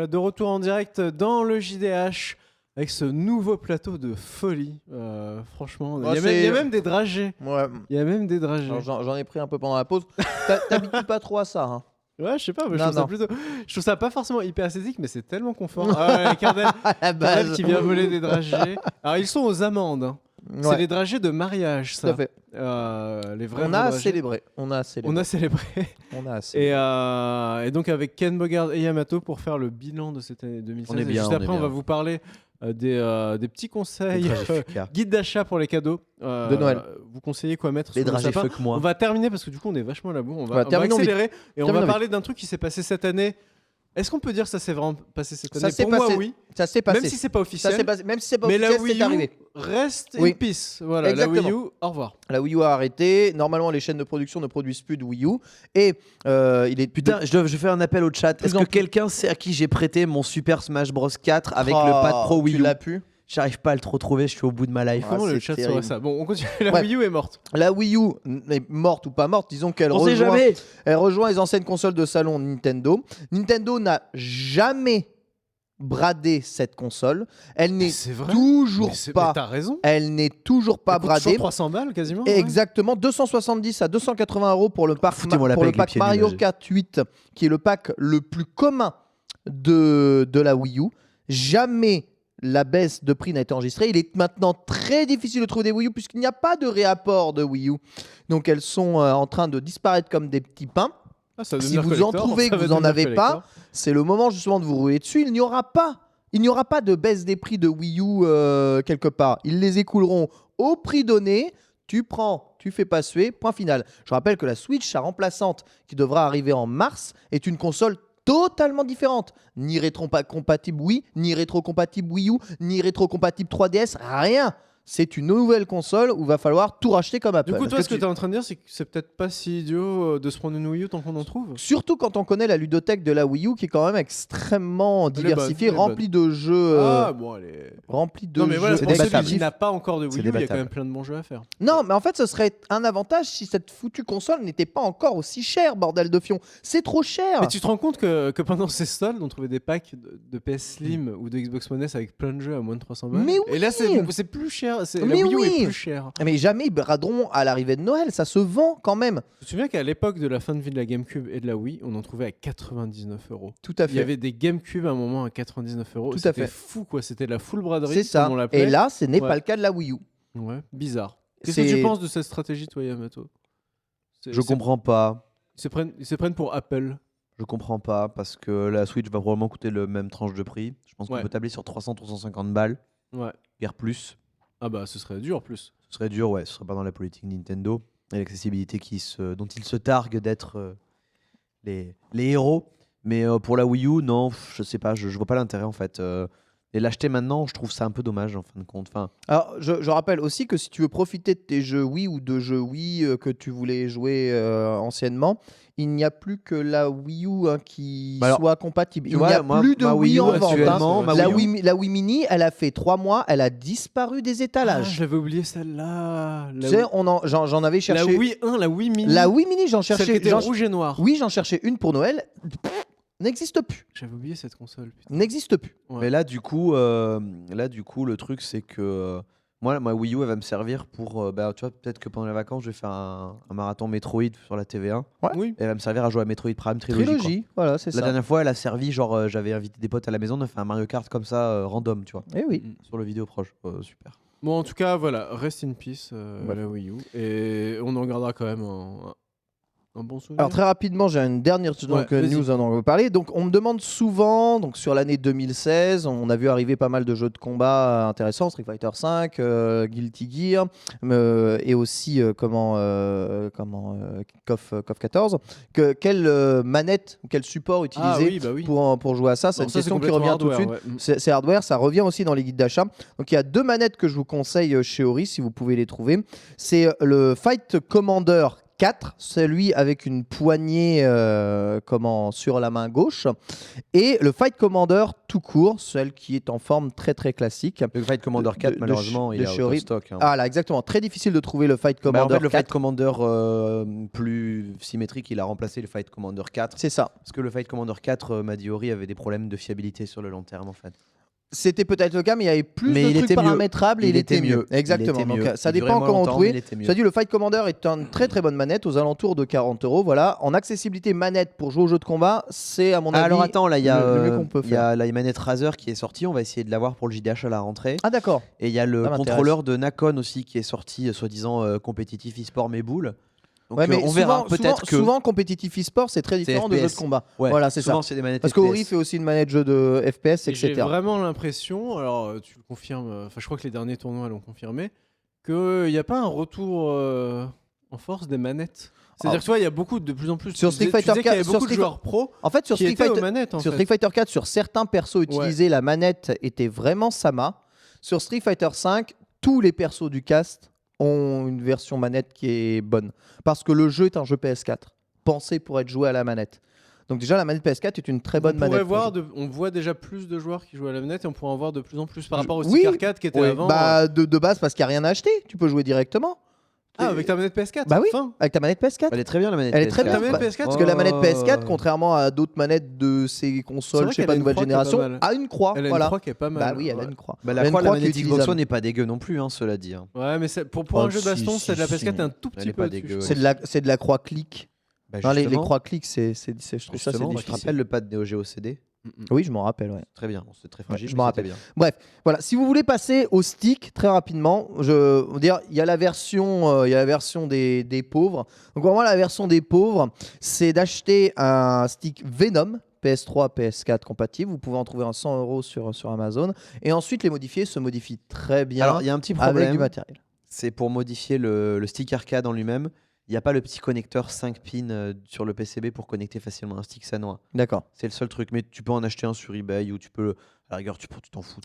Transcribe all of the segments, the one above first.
Voilà, de retour en direct dans le JDH avec ce nouveau plateau de folie. Franchement, il y a même des dragées. Ouais. Il y a même des dragées. Alors, j'en ai pris un peu pendant la pause. T'habitues pas trop à ça, hein? Ouais, je sais pas, mais Non, je trouve ça pas forcément hyper esthétique, mais c'est tellement confort. Ah ouais, Cardel, Cardel qui vient voler des dragées. Alors ils sont aux amandes. Hein. Ouais. C'est les dragées de mariage, ça. Tout à fait. Les vrais On a dragées. célébré. On a célébré. Et donc avec Ken Bogard et Yamato pour faire le bilan de cette année 2016. On est bien, Juste on après, est on va bien. vous parler des petits conseils, fuck. guide d'achat pour les cadeaux De Noël. Vous conseillez quoi mettre Les sous le dragées sapin. fuck moi. On va terminer parce que du coup on est vachement à la bourre. On va terminons accélérer et on va Terminons parler d'un truc qui s'est passé cette année. Est-ce qu'on peut dire que ça s'est vraiment passé cette année? Ça s'est Pour moi, passé. oui. Ça s'est passé. Même si c'est pas Ça officiel. s'est passé. Même si c'est pas Mais la officiel, Wii c'est U arrivé. reste Oui. in peace. Voilà, Exactement. la Wii U, au revoir. La Wii U a arrêté. Normalement, les chaînes de production ne produisent plus de Wii U. Et il est Putain, je fais un appel au chat. Est-ce en que plus. quelqu'un sait à qui j'ai prêté mon Super Smash Bros 4 avec Oh, le pad Pro Wii tu U? l'as pu. J'arrive pas à le trop trouver, je suis au bout de ma life. Comment le c'est chat terrible. saurait ça? Bon, on continue. La Ouais. Wii U est morte. La Wii U est morte ou pas morte, disons qu'elle On sait rejoint, jamais. elle rejoint les anciennes consoles de salon Nintendo. Nintendo n'a jamais bradé cette console. Elle n'est C'est vrai. toujours Mais pas. t'as raison. Elle n'est toujours pas Ça coûte toujours bradée. 300 balles quasiment. ouais. Exactement, 270 à 280 euros pour le pack, Foutez-moi la pour paix le avec les pack pieds Mario nus, Kart 8, qui est le pack le plus commun de la Wii U. Jamais la baisse de prix n'a été enregistrée. Il est maintenant très difficile de trouver des Wii U puisqu'il n'y a pas de réapport de Wii U. Donc elles sont en train de disparaître comme des petits pains. Ah, ça va Si devenir vous en collector, trouvez ça que va vous en devenir avez pas, collector. c'est le moment justement de vous rouler dessus. Il n'y aura pas de baisse des prix de Wii U quelque part. Ils les écouleront au prix donné. Tu prends, tu fais pas suer, point final. Je rappelle que la Switch, sa remplaçante, qui devra arriver en mars, est une console totalement différente. Ni rétro-compatible Wii, ni rétro-compatible Wii U, ni rétro-compatible 3DS, rien. C'est une nouvelle console où il va falloir tout racheter comme Apple. Du coup, toi, Parce ce que tu es en train de dire, c'est que c'est peut-être pas si idiot de se prendre une Wii U tant qu'on en trouve. Surtout quand on connaît la ludothèque de la Wii U qui est quand même extrêmement Elle est diversifiée, bonne, remplie de jeux. Ah, bon, allez. Remplie de Non, mais voilà, jeux. pour celui débattable. qui n'a pas encore de Wii U, il y a quand débattable. même plein de bons jeux à faire. Non, mais en fait, ce serait un avantage si cette foutue console n'était pas encore aussi chère, bordel de fion. C'est trop cher. Mais tu te rends compte que pendant ces soldes, on trouvait des packs de PS Slim ou de Xbox One S avec plein de jeux à moins de 300 balles. Mais Et là, oui. c'est plus cher. La Mais Wii U oui. est plus chère. Mais jamais ils braderont à l'arrivée de Noël. Ça se vend quand même. Tu te souviens qu'à l'époque de la fin de vie de la GameCube et de la Wii, on en trouvait à 99 euros. Tout à Il y fait. avait des GameCube à un moment à 99 euros. Tout à C'était fait. fou, quoi. C'était la full braderie. C'est ça. Comme on l'appelait. Et là, ce n'est Ouais. pas le cas de la Wii U. Ouais, bizarre. Qu'est-ce que C'est- tu penses de cette stratégie, toi, Yamato? Je comprends pas. Ils se prennent pour Apple. Je comprends pas parce que la Switch va probablement coûter le même tranche de prix. Je pense qu'on Ouais. peut tabler sur 300-350 balles, Ouais. guère plus. Ah bah, ce serait dur, plus. Ce serait dur, ouais, ce serait pas dans la politique Nintendo et l'accessibilité dont ils se targuent d'être les héros. Mais pour la Wii U, non, je sais pas, je vois pas l'intérêt en fait. Et l'acheter maintenant, je trouve ça un peu dommage en fin de compte. Enfin, Alors, je rappelle aussi que si tu veux profiter de tes jeux Wii ou de jeux Wii que tu voulais jouer anciennement, il n'y a plus que la Wii U qui Bah alors, soit compatible. tu Il vois, n'y a moi, plus de ma Wii Wii U en vente. actuellement, hein. ma La Wii U- la Wii Mini, elle a fait 3 mois, elle a disparu des Ah, étalages. j'avais oublié celle-là. Tu sais, j'en avais La cherché. Wii 1, la Wii Mini. La Wii Mini, j'en Celle qui cherchais. était rouge et noir. Oui, j'en cherchais une pour Noël. N'existe plus. J'avais oublié cette console. Putain. N'existe plus. Ouais. Mais là, du coup, le truc, c'est que moi, ma Wii U, elle va me servir pour. Tu vois, peut-être que pendant les vacances, je vais faire un marathon Metroid sur la TV1. Oui. Et elle va me servir à jouer à Metroid Prime Trilogy. quoi. Trilogie, voilà, c'est La ça. dernière fois, elle a servi, genre, j'avais invité des potes à la maison, on a fait un Mario Kart comme ça, random, tu vois, Eh oui. sur le vidéo proche. Super. Bon, en tout cas, voilà, rest in peace, Voilà. la Wii U. Et on en gardera quand même un bon souvenir. Alors très rapidement, j'ai une dernière vas-y. news dont on veut parler. Donc on me demande souvent, donc sur l'année 2016, on a vu arriver pas mal de jeux de combat intéressants, Street Fighter V, Guilty Gear, et aussi KOF 14. Quelle manette, quel support utiliser Ah oui, bah oui. pour jouer à ça? C'est Alors une ça, question qui complètement revient tout de suite. hardware, ouais. C'est hardware, ça revient aussi dans les guides d'achat. Donc il y a 2 manettes que je vous conseille chez Ori si vous pouvez les trouver. C'est le Fight Commander 4, celui avec une poignée sur la main gauche, et le Fight Commander tout court, celle qui est en forme très très classique. Le Fight Commander 4, malheureusement, il est out of stock. Ah là, exactement. Très difficile de trouver le Fight Bah, en Commander fait, le 4. Fight Commander plus symétrique, il a remplacé le Fight Commander 4. C'est ça. Parce que le Fight Commander 4, Madiori avait des problèmes de fiabilité sur le long terme, en fait. C'était peut-être le cas, mais il y avait plus Mais de il trucs était mieux. paramétrables et il était mieux. Il Exactement. était Donc mieux. ça Il dépend durait comment on moins longtemps, mais il trouvait. était mieux. Ça dit, le Fight Commander est une très très bonne manette aux alentours de 40 €. Voilà. En accessibilité manette pour jouer aux jeux de combat, c'est à mon avis. Alors attends, là il y a, le mieux qu'on peut il y a faire. la manette Razer qui est sortie, on va essayer de l'avoir pour le JDH à la rentrée. Ah d'accord. Et il y a le Ça m'intéresse. contrôleur de Nakon aussi qui est sorti, soi-disant compétitif e-sport mais boule. Donc Ouais, mais on verra peut-être que souvent compétitif e-sport, c'est très différent de jeux de FPS. combat. Ouais, Voilà, c'est ça. souvent c'est des manettes Parce FPS. qu'Ori fait aussi une manette jeu de FPS, Et j'ai etc. vraiment l'impression, alors tu le confirmes, enfin je crois que les derniers tournois l'ont confirmé, qu'il n'y a pas un retour en force des manettes. C'est-à-dire que tu vois, il y a de plus en plus. Sur Street Fighter tu disais qu'il y avait 4, beaucoup de joueurs pro En fait, sur qui Street étaient aux Fighter, manettes. En sur fait. Street Fighter 4, sur certains persos utilisés, la manette était vraiment Sama. Sur Street Fighter 5, tous les persos du cast ont une version manette qui est bonne. Parce que le jeu est un jeu PS4, pensé pour être joué à la manette. Donc déjà, la manette PS4 est une très bonne manette. On voit déjà plus de joueurs qui jouent à la manette et on pourrait en voir de plus en plus par rapport au Oui. stick arcade qui était Oui, avant. bah, de base, parce qu'il n'y a rien à acheter. Tu peux jouer directement. Ah, avec ta manette PS4 Bah oui. Fin. Avec ta manette PS4. Elle est très bien la manette. Elle est très PS4. bien. Ta manette Bah, PS4 Parce que la manette Oh. PS4, contrairement à d'autres manettes de ces C'est consoles, vrai je sais qu'elle pas, a une nouvelle croix qui est pas génération, mal. a une croix. Elle a voilà. une croix qui est pas mal. Bah oui, elle a ouais. une croix. Bah, Elle a la une croix de la croix qui est manette Xbox utilisable. One n'est pas dégueu non plus, hein, cela dit. hein. Ouais, mais pour Oh, un jeu si, baston, si, c'est de la si, PS4 un tout elle petit est peu pas dessus. dégueu. C'est de la croix clic. Bah, Non, les justement, croix clics, je trouve ça, c'est justement, tu te difficile. rappelles le pad Neo Geo CD? Oui, je m'en rappelle, ouais. Très bien, c'est très fragile. je mais m'en c'était rappelle. bien. Bref, voilà. Si vous voulez passer au stick très rapidement, je veux dire, il y a la version des pauvres. Donc pour moi, la version des pauvres, c'est d'acheter un stick Venom. PS3, PS4 compatible. Vous pouvez en trouver un 100 € sur Amazon. Et ensuite, les modifier se modifient très bien Alors, il y a un petit avec du problème, matériel. c'est pour modifier le stick arcade en lui-même. Il n'y a pas le petit connecteur 5 pins sur le PCB pour connecter facilement un stick sanois. D'accord. C'est le seul truc, mais tu peux en acheter un sur eBay ou tu peux, à la rigueur, tu t'en fous.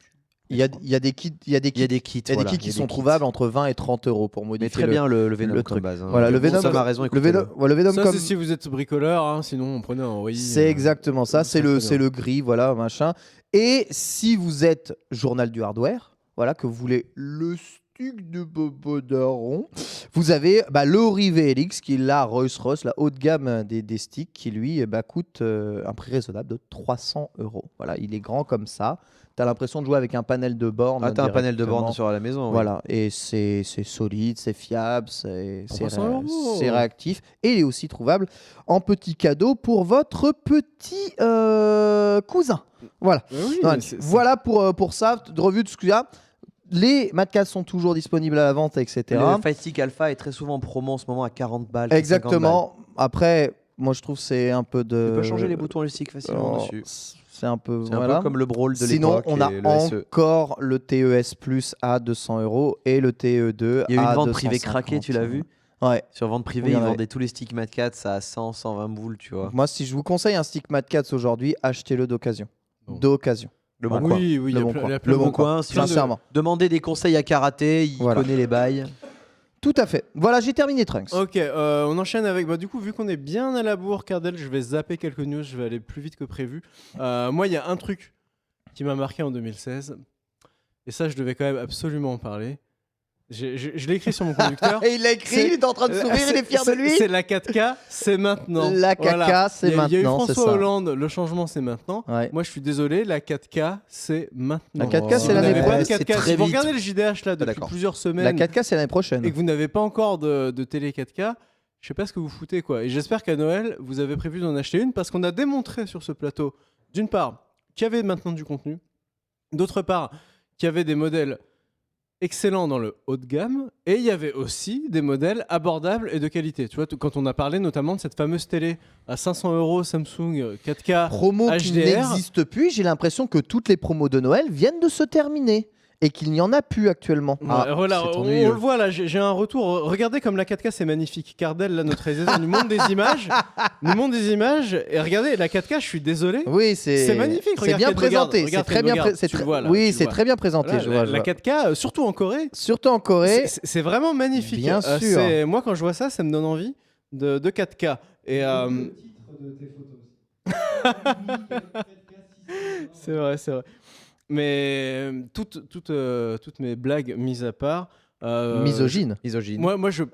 Il y a des kits, Il y a des kits, il y a des kits voilà, qui sont trouvables entre 20 et 30 € pour modifier. Mais très bien le Venom le comme truc. base. hein. Voilà, le Bon, Venom. ça m'a raison. Le écoutez-le. Venom Ça, comme. c'est si vous êtes bricoleur, hein, sinon on prenait un Ori. C'est exactement ça, c'est très bien. le gris, voilà, machin. Et si vous êtes journal du hardware, voilà, que vous voulez le stick de Bobo Daron, vous avez le Ori VLX qui est la Rolls-Royce, la haut de gamme des sticks, qui lui coûte un prix raisonnable de 300 €. Voilà, il est grand comme ça. Tu as l'impression de jouer avec un panel de borne. Ah, t'as un panel de borne directement. sur la maison. oui. Voilà, et c'est solide, c'est fiable, c'est 300 €. c'est réactif. Et il est aussi trouvable en petit cadeau pour votre petit cousin. Voilà. Oui, Ouais, voilà pour ça, de revue de ce qu'il y a. Les matcas sont toujours disponibles à la vente, etc. Le Fight Stick Alpha est très souvent en promo en ce moment à 40 balles. 50 balles. Exactement. Après, moi je trouve que c'est un peu de. Tu peux changer les boutons du stick facilement dessus. C'est un peu. C'est un voilà. peu comme le Brawl de Sinon, l'époque. on a et le SE. encore le TES Plus à 200 € et le TE2 Il y a eu à une vente 250. privée craquée, tu l'as vu? Ouais. Sur vente privée, Oui, il y ils en avait. vendaient tous les sticks Mad Cats à 100, 120 boules, tu vois. Moi, si je vous conseille un stick Mad Cats aujourd'hui, achetez-le d'occasion. Bon. D'occasion. Le Voilà. bon coin. Oui, oui, il y Le a bon plein- coin. il y a plein Le de- bon coin, plein de- Sincèrement. Demandez des conseils à Karaté, il Voilà. connaît les bails. Tout à fait. Voilà, j'ai terminé Trunks. Ok, on enchaîne avec. Du coup, vu qu'on est bien à la bourre, Cardel, je vais zapper quelques news, je vais aller plus vite que prévu. Moi, il y a un truc qui m'a marqué en 2016, et ça, je devais quand même absolument en parler. Je l'ai écrit sur mon conducteur. Et il l'a écrit, C'est- il est en train de sourire, il est fier de lui. C'est la 4K, c'est maintenant. La caca, c'est Il y a eu maintenant, c'est François ça. Hollande, le changement, c'est maintenant. Ouais. Moi, je suis désolé, la 4K, c'est maintenant. La 4K, Si c'est vous l'année n'avez pas de prochaine. 4K, C'est très si vous vite. regardez le JDH là depuis d'accord. plusieurs La semaines 4K, c'est l'année prochaine. et que vous n'avez pas encore de télé 4K, je sais pas ce que vous foutez quoi. Et j'espère qu'à Noël, vous avez prévu d'en acheter une parce qu'on a démontré sur ce plateau, d'une part, qu'il y avait maintenant du contenu, d'autre part, qu'il y avait des modèles excellents dans le haut de gamme et il y avait aussi des modèles abordables et de qualité. Tu vois, quand on a parlé notamment de cette fameuse télé à 500 € Samsung 4K Promo qui HDR. n'existe plus, j'ai l'impression que toutes les promos de Noël viennent de se terminer et qu'il n'y en a plus actuellement. Ouais, voilà, c'est on ennuyeux. le voit là, j'ai un retour. Regardez comme la 4K c'est magnifique. Cardel, là, notre réalisateur, nous montre des images. Nous montre des images. Et regardez, la 4K, je suis désolé. Oui, c'est magnifique, C'est regarde bien qu'elle nous regarde, présenté. C'est regarde très qu'elle nous bien. regarde, C'est tu le très- vois, là, oui, tu c'est vois. très bien présenté. Voilà, je vois, je la vois. 4K, surtout en Corée, Surtout en Corée. c'est vraiment magnifique. Bien sûr. Moi, quand je vois ça, ça me donne envie de 4K. Et c'est vrai, c'est vrai. Mais toutes mes blagues mises à part. Misogyne. Misogyne. Moi, je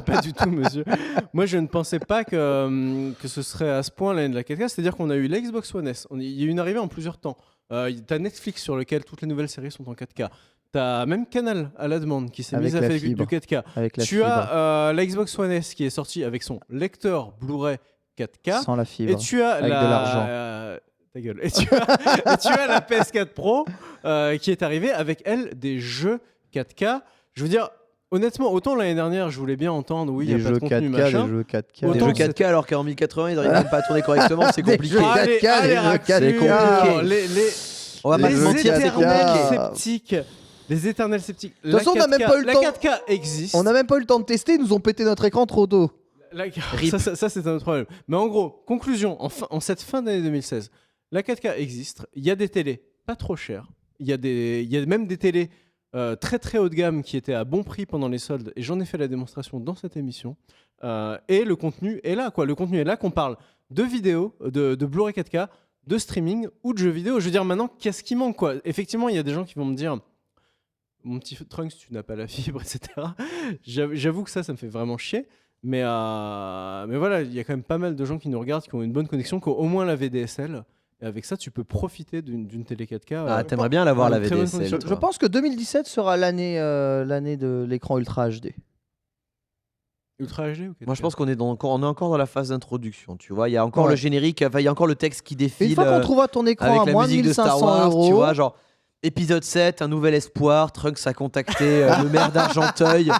pas du tout, monsieur. Moi, je ne pensais pas que ce serait à ce point l'année de la 4K. C'est-à-dire qu'on a eu l'Xbox One S. Il y a eu une arrivée en plusieurs temps. T'as Netflix sur lequel toutes les nouvelles séries sont en 4K. T'as même Canal à la demande qui s'est mise à faire du 4K. Tu as la Xbox One S qui est sortie avec son lecteur Blu-ray 4K. Sans la fibre. Et tu as avec de l'argent. Ta gueule. Et tu as la PS4 Pro qui est arrivée avec elle des jeux 4K. Je veux dire, honnêtement, autant l'année dernière, je voulais bien entendre, oui, il y a pas de contenu, machin. Des jeux 4K. Autant Des jeux cette- 4K alors qu'en 1080 ils n'arrivent même pas à tourner correctement, c'est Des compliqué. jeux Allez, 4K, allez, les jeux raclure, 4K. C'est compliqué. Les On va pas se mentir, c'est éternels compliqué. sceptiques. Les éternels sceptiques. De toute façon, on n'a même pas eu le la temps. 4K existe. On n'a même pas eu le temps de tester, ils nous ont pété notre écran trop tôt. Rip. Ça, c'est un autre problème. Mais en gros, conclusion, en cette fin d'année 2016, la 4K existe. Il y a des télés pas trop chères. Il y a même des télés très très haut de gamme qui étaient à bon prix pendant les soldes. Et j'en ai fait la démonstration dans cette émission. Et le contenu est là, quoi. Le contenu est là, qu'on parle de vidéos, de Blu-ray 4K, de streaming ou de jeux vidéo. Je veux dire, maintenant, qu'est-ce qui manque, quoi? Effectivement, il y a des gens qui vont me dire... Mon petit Trunks, tu n'as pas la fibre, etc. J'avoue que ça me fait vraiment chier. Mais voilà, il y a quand même pas mal de gens qui nous regardent, qui ont une bonne connexion, qui ont au moins la VDSL. Et avec ça, tu peux profiter d'une télé 4K. Ah, t'aimerais bien l'avoir la très bonne VDSL. connexion. toi. Je pense que 2017 sera l'année de l'écran Ultra HD. Ultra HD ou 4K? Moi je pense qu'on est encore dans la phase d'introduction, tu vois, il y a encore Ouais. le générique, enfin, il y a encore le texte qui Et défile une fois qu'on trouvera ton écran avec à la moins de musique de Star 1500 Wars, euros, tu vois, genre épisode 7, un nouvel espoir, Trunks a contacté le maire d'Argenteuil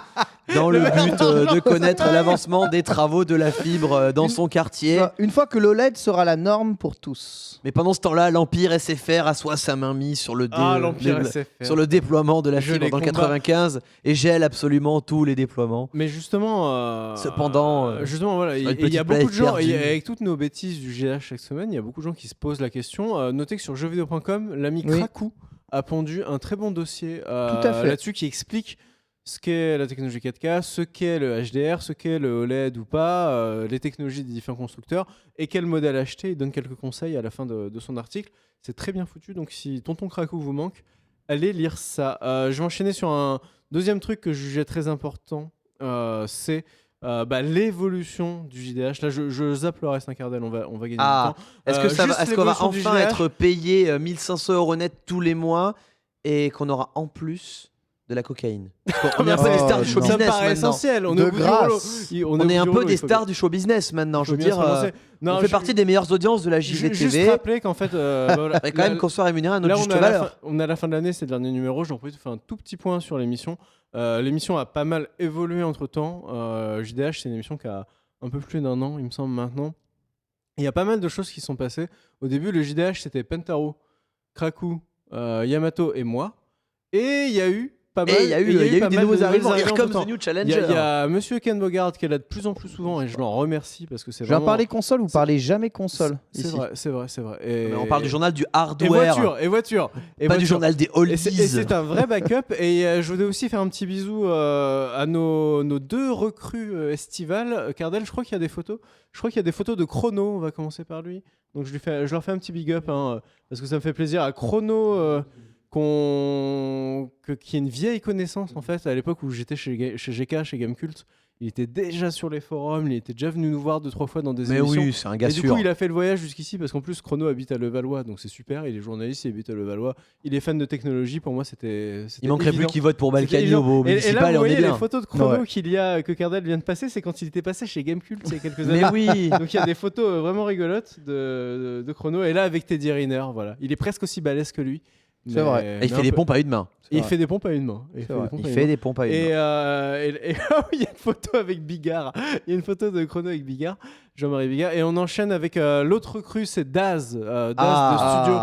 dans le but de connaître l'avancement des travaux de la fibre dans son quartier. une fois que l'OLED sera la norme pour tous. Mais pendant ce temps-là, l'Empire SFR assoit sa main mise sur le, l'Empire SFR. sur le déploiement de la Je fibre les dans le combats. 95 et gèle absolument tous les déploiements. Mais justement, Cependant, justement voilà, sur une il y a petite beaucoup de gens, planète et perdue. avec toutes nos bêtises du GH chaque semaine, il y a beaucoup de gens qui se posent la question. Notez que sur jeuxvideo.com, l'ami Oui. Krakou a pondu un très bon dossier à fait. là-dessus qui explique ce qu'est la technologie 4K, ce qu'est le HDR, ce qu'est le OLED ou pas, les technologies des différents constructeurs et quel modèle acheter. Il donne quelques conseils à la fin de son article. C'est très bien foutu, donc si Tonton Krakou vous manque, allez lire ça. Je vais enchaîner sur un deuxième truc que je jugeais très important, c'est l'évolution du JDH. Là, je zappe le reste un quart d'heure, on va gagner Ah, du temps. est-ce qu'on va l'évolution du enfin JDH. être payé 1500 € net tous les mois et qu'on aura en plus de la cocaïne? Parce qu'on est un peu Oh, des stars du show non. Ça me business paraît maintenant. essentiel. On De est au bout du grâce. rouleau. On est un peu des il faut stars du show business maintenant. Je veux dire, Non, on fait partie des meilleures audiences de la Juste JVTV. rappeler qu'en fait, voilà, Il quand même qu'on soit rémunéré à notre là, juste on est à la valeur. fin- on est à la fin de l'année, c'est le dernier numéro. J'en profite pour faire un tout petit point sur l'émission. L'émission a pas mal évolué entre temps. JDH, c'est une émission qui a un peu plus d'1 an, il me semble, maintenant. Il y a pas mal de choses qui sont passées. Au début, le JDH, c'était Pentaro, Krakou, Yamato et moi. Et il y a eu pas mal, Et il y a eu pas des mal de nouveaux nouvelles arrivants. arrivées Here comes entre-temps. the new Il y challenger. a Monsieur Ken Bogard qui est là de plus en plus souvent et je l'en remercie parce que c'est Je viens vraiment... parler console, vous parlez jamais console. C'est ici. vrai, c'est vrai, c'est vrai. Et... Mais on parle du journal du Et hardware, voiture. Et pas du voiture. journal des Et oldies. c'est un vrai backup. Et je voulais aussi faire un petit bisou à nos deux recrues estivales. Cardel, je crois qu'il y a des photos. Je crois qu'il y a des photos de Chrono. On va commencer par lui. Donc je leur fais un petit big up parce que ça me fait plaisir. À Chrono, qui est une vieille connaissance en fait. À l'époque où j'étais chez GK, chez Gamecult, il était déjà sur les forums. Il était déjà venu nous voir 2-3 fois dans des Mais émissions. oui, c'est un gars Et du sûr. coup, il a fait le voyage jusqu'ici parce qu'en plus, Chrono habite à Levallois, donc c'est super. Il est journaliste, il habite à Levallois. Il est fan de technologie. Pour moi, c'était Il manquerait plus évident. qu'il vote pour C'était Balkany évident. au Et là, municipal vous et on est voyez les bien. photos de Chrono Ouais. que Cardel vient de passer, c'est quand il était passé chez Gamecult il y a quelques Mais années. oui. Donc il y a des photos vraiment rigolotes de Chrono. Et là, avec Teddy Riner, voilà. Il est presque aussi balèze que lui. C'est vrai. Et il fait des pompes à une main. Il vrai. fait des pompes à une main. C'est vrai. Il fait des pompes à une Et, main. il y a une photo avec Bigard. Il y a une photo de Chrono avec Bigard, Jean-Marie Bigard. Et on enchaîne avec l'autre recrue, c'est Daz. Daz de Studio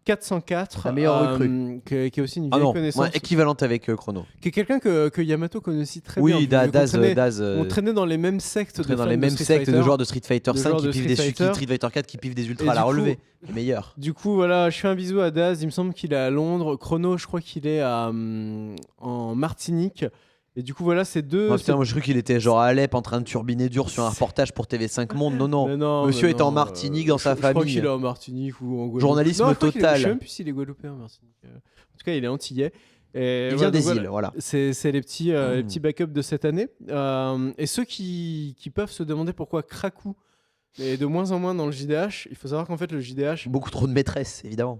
404. La meilleure recrue. Qui est aussi une Ah vieille non, connaissance. moi, équivalente avec Chrono. Qui est quelqu'un que Yamato connaît aussi très bien. Oui, vu qu'on Daz. on traînait dans les mêmes sectes. Dans fans les de mêmes Street sectes de Fighter. joueurs de Street Fighter De 5 joueurs qui de pivent Street des Fighter. Street Fighter 4 qui pivent des Et ultras à la du coup- relevée. Les meilleurs. Du coup, voilà, je fais un bisou à Daz. Il me semble qu'il est à Londres. Chrono, je crois qu'il est en Martinique. Et du coup, voilà, c'est deux. Oh, putain, moi je crois qu'il était genre à Alep en train de turbiner dur sur un reportage pour TV5 Monde. Non. Mais non, Monsieur mais est en non, Martinique dans sa je crois famille. qu'il est en Martinique ou en Guadeloupe. Journalisme Non, je crois qu'il est- total. Je sais même plus s'il est guadeloupéen en Martinique. En tout cas, il est antillais. Et Il voilà, vient des donc îles, voilà. C'est les petits backups de cette année. Et ceux qui peuvent se demander pourquoi Krakou est de moins en moins dans le JDH, il faut savoir qu'en fait, le JDH, Beaucoup trop de maîtresses, évidemment.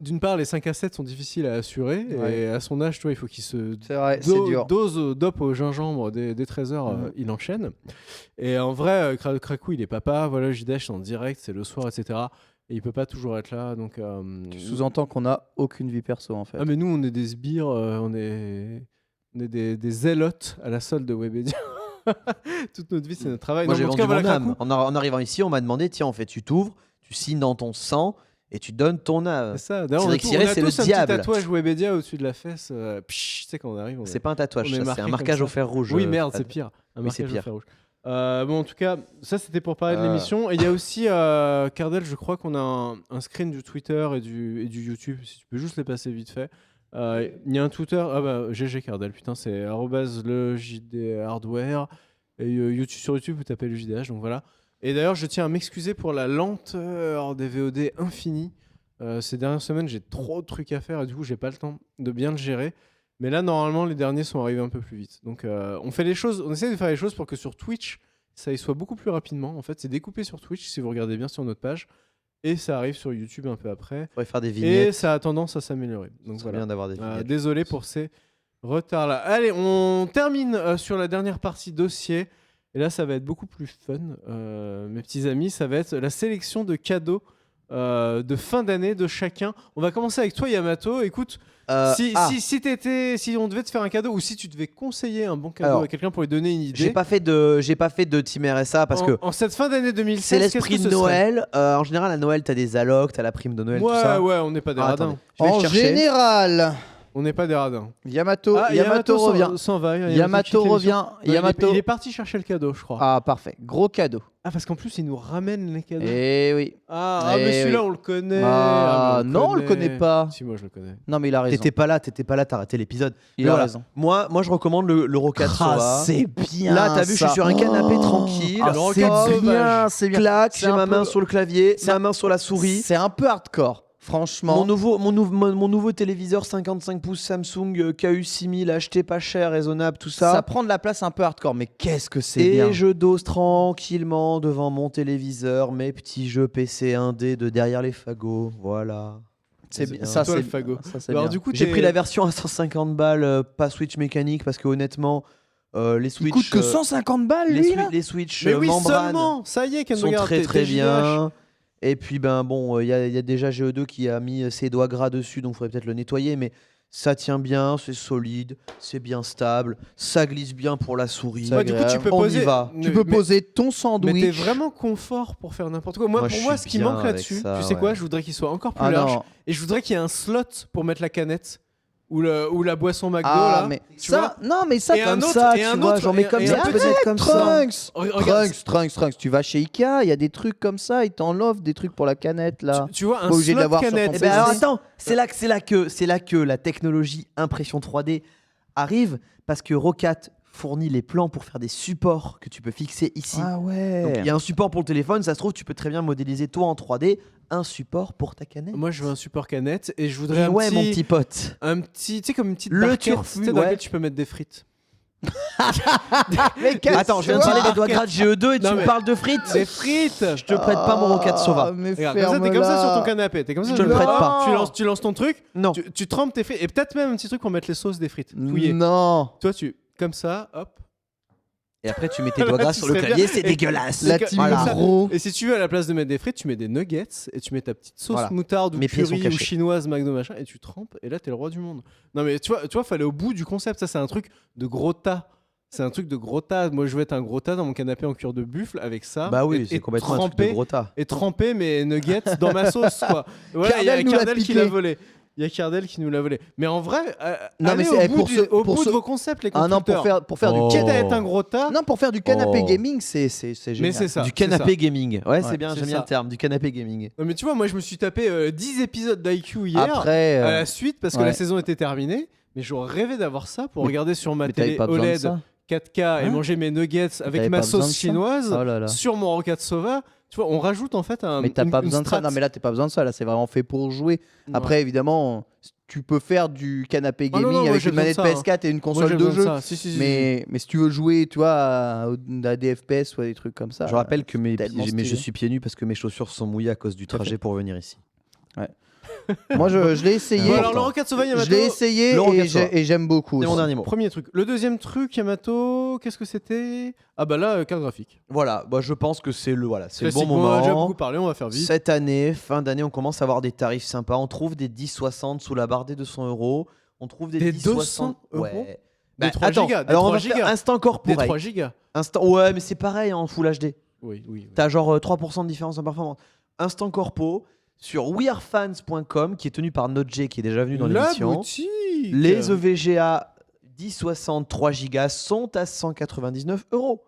d'une part, les 5 à 7 sont difficiles à assurer. Ouais. Et à son âge, tu vois, il faut qu'il se C'est vrai, c'est dur. dope au gingembre des 13 heures, il enchaîne. Et en vrai, Krakou, il est papa. Voilà, le JDH, c'est en direct, c'est le soir, etc. Et il peut pas toujours être là. Donc, Tu sous-entends qu'on a aucune vie perso en fait. ah, mais nous, on est des sbires, on est des zélotes à la solde de Webedia. Toute notre vie, c'est notre travail. Moi Non, j'ai mais en vendu tout cas, mon voilà, âme. Krakou, En arrivant ici, on m'a demandé tiens, en fait, tu t'ouvres, tu signes dans ton sang et tu donnes ton âme. c'est ça. D'ailleurs, on a, Cédric tous- Siré, on a c'est le tous un diable. petit tatouage Webedia au-dessus de la fesse. Tu sais, quand on arrive, on C'est pas un tatouage, on est ça, c'est marqué un comme marquage ça. au fer rouge. Oui, merde, Fred. c'est pire. Un Oui, c'est marquage au pire. fer rouge. Bon, en tout cas, ça c'était pour parler de Ah. l'émission. Et il y a aussi Cardel, je crois qu'on a un screen du Twitter et du YouTube. Si tu peux juste les passer vite fait. Il y a un Twitter, ah bah GG Cardel, putain, c'est @le JD Hardware. Et YouTube, sur YouTube, vous tapez le JDH, donc voilà. Et d'ailleurs, je tiens à m'excuser pour la lenteur des VOD infinie. Ces dernières semaines, j'ai trop de trucs à faire et du coup, j'ai pas le temps de bien le gérer. Mais là, normalement, les derniers sont arrivés un peu plus vite. Donc, on fait les choses, on essaie de faire les choses pour que sur Twitch, ça y soit beaucoup plus rapidement. En fait, c'est découpé sur Twitch si vous regardez bien sur notre page, et ça arrive sur YouTube un peu après. Faudrait faire des Et vignettes. ça a tendance à s'améliorer. Donc Ce serait voilà. bien d'avoir des vignettes. Désolé pour ces retards-là. Allez, on termine sur la dernière partie dossier. Et là, ça va être beaucoup plus fun, mes petits amis. Ça va être la sélection de cadeaux de fin d'année de chacun. On va commencer avec toi, Yamato. Écoute, si on devait te faire un cadeau ou si tu devais conseiller un bon cadeau Alors, à quelqu'un pour lui donner une idée, J'ai pas fait de team RSA parce que en cette fin d'année 2016, c'est qu'est-ce l'esprit que de ce serait Noël. En général, à Noël, t'as des allocs, t'as la prime de Noël, tout ça. Ouais, on n'est pas des Ah, radins. attendez, je vais En le chercher. général, On n'est pas des radins. Yamato revient. S'en va. Yamato revient. Il est parti chercher le cadeau, je crois. Ah, parfait. Gros cadeau. Ah, parce qu'en plus, il nous ramène les cadeaux. Eh oui. Mais Eh celui-là, oui. on le connaît. Ah, non, on le connaît pas. Si, moi, je le connais. Non, mais il a raison. T'étais pas là, t'as raté l'épisode. Il Mais a voilà. raison. Moi, je recommande le Rocade Sova. c'est bien. Là, t'as vu, je suis ça. sur un canapé Oh. tranquille. Ah, Le c'est Rocade bien, c'est bien. Clac, C'est j'ai un ma main peu- sur le clavier, c'est ma main sur la souris. C'est un peu hardcore, franchement. Mon nouveau téléviseur 55 pouces Samsung KU6000 acheté pas cher, raisonnable, tout ça. Ça prend de la place un peu hardcore, mais qu'est-ce que c'est Et bien. je dose tranquillement devant mon téléviseur, mes petits jeux PC 1D de derrière les fagots. Voilà. C'est bien. bien. Ça, Toi, c'est le fagot. Ça, c'est Alors, bien. du coup, J'ai t'es- pris la version à 150 balles, pas Switch mécanique, parce que honnêtement, les Il Switch. coûte que 150 balles, les, lui, Swi- là. les Switch Mais oui, membrane seulement. Ça y est, Ken, sont regarde, très t'es très JDH. bien. Et puis ben bon, il y a déjà GE2 qui a mis ses doigts gras dessus, donc il faudrait peut-être le nettoyer, mais ça tient bien, c'est solide, c'est bien stable, ça glisse bien pour la souris. C'est Ouais, du coup, tu agréable. peux On y poser. va. Tu peux mais- poser ton Mais sandwich. t'es vraiment confort pour faire n'importe quoi. Moi, Moi, pour je moi, suis ce qui bien manque avec là-dessus, ça, tu sais quoi, ouais. je voudrais qu'il soit encore plus Ah large. non. Et je voudrais qu'il y ait un slot pour mettre la canette ou la boisson McDo Ah, là. mais tu ça, non, mais ça Et comme un autre- ça, et tu un vois, autre- j'en mets et- comme et ça. un Peut-être petit comme Trunks. ça. Regarde, Trunks. Tu vas chez Ikea, il y a des trucs comme ça, ils t'en offrent des trucs pour la canette là. tu vois, un Pas obligé de slot l'avoir sur canette. ton Eh ben alors SD. attends, c'est là que la technologie impression 3D arrive, parce que Rocat fournit les plans pour faire des supports que tu peux fixer ici. Ah ouais. Donc il y a un support pour le téléphone, ça se trouve tu peux très bien modéliser toi en 3D un support pour ta canette. Moi, je veux un support canette et je voudrais Et un ouais petit, mon petit pote. un petit, tu sais, comme une petite Le barquette, turfu, tu sais, dans ouais. laquelle tu peux mettre des frites. Mais Attends, je viens de parler des doigts gras de GE2 et tu Non, me mais- parles de frites. Des frites. Je te prête pas mon Rocat Sova. Mais Regarde, comme ça, t'es comme ça sur ton canapé. T'es comme ça. Je te le hop, prête pas. Tu lances ton truc. Non. Tu trempes tes frites et peut-être même un petit truc pour mettre les sauces des frites. Touillées. Non. Toi, comme ça, hop. Et après tu mets tes doigts Là, gras tu sur le serais clavier, bien. c'est Et- dégueulasse. La que- team voilà. gros. Et si tu veux, à la place de mettre des frites, tu mets des nuggets et tu mets ta petite sauce Voilà. moutarde ou Mes pieds sont curry ou cachés. chinoise McDo machin et tu trempes et là t'es le roi du monde. Non mais tu vois, fallait au bout du concept. Ça c'est un truc de gros tas. C'est un truc de gros tas. Moi je veux être un gros tas dans mon canapé en cuir de buffle avec ça. Bah oui, et c'est complètement un truc de tremper- gros tas. Et tremper mes nuggets dans ma sauce quoi. Voilà, il y a Cardel nous l'a Cardel qui piqué. l'a volé. Il y a Cardel qui nous l'a volé. Mais en vrai, Non, allez mais au c'est- bout, pour ce- au pour bout ce- de vos concepts les Ah non, constructeurs. pour faire Oh. du Quitte à être un gros tas. non, pour faire du canapé Oh. gaming, c'est génial. Mais c'est ça. Du c'est canapé ça. gaming. Ouais, Ouais, c'est bien, c'est j'aime bien ça. le terme, du canapé gaming. Non, mais tu vois, moi je me suis tapé 10 épisodes d'IQ hier Après, à la suite parce que ouais. la saison était terminée. Mais j'aurais rêvé d'avoir ça pour regarder sur ma Mais t'avais télé pas besoin de OLED ça. 4K et Hein manger mes nuggets avec T'avais ma pas besoin de sauce ça. chinoise Oh là là. sur mon Rocade Sova. Tu vois, on rajoute en fait Mais t'as pas une besoin de ça. strat. Non, mais là, t'as pas besoin de ça. Là, c'est vraiment fait pour jouer. Ouais. Après, évidemment, tu peux faire du canapé Ah non, gaming non, moi, avec j'ai une manette besoin de ça, PS4 et une Moi, console j'ai de besoin jeu. ça. Si. Mais si tu veux jouer, tu vois, à des FPS ou à des trucs comme ça. Je rappelle que tellement mais je stylé. suis pieds nus parce que mes chaussures sont mouillées à cause du Tout à fait. trajet pour venir ici. Moi, je l'ai essayé. Bon, alors le Rocade Sova Yamato. Je l'ai essayé Le Rocade et Sova. j'aime beaucoup. C'est mon aussi. dernier mot. Premier truc. Le deuxième truc, Yamato, qu'est-ce que c'était? Ah bah là, carte graphique. Voilà, bah, je pense que c'est le bon Classique. On en a déjà moment. beaucoup parlé, on va faire vite. Cette année, fin d'année, on commence à avoir des tarifs sympas. On trouve des 1060 sous la barre des 200 €. On trouve des Des 1060 200 ouais. Des Bah, 3 attends, gigas, des alors on 3 va faire gigas. instant Des corporate. 3 gigas. Instant, ouais, mais c'est pareil en Full HD. Oui. T'as genre 3% de différence en performance. Instant corpo sur wearefans.com qui est tenu par Notj qui est déjà venu dans La l'émission. boutique. Les EVGA 1060 3 Go sont à 199 €.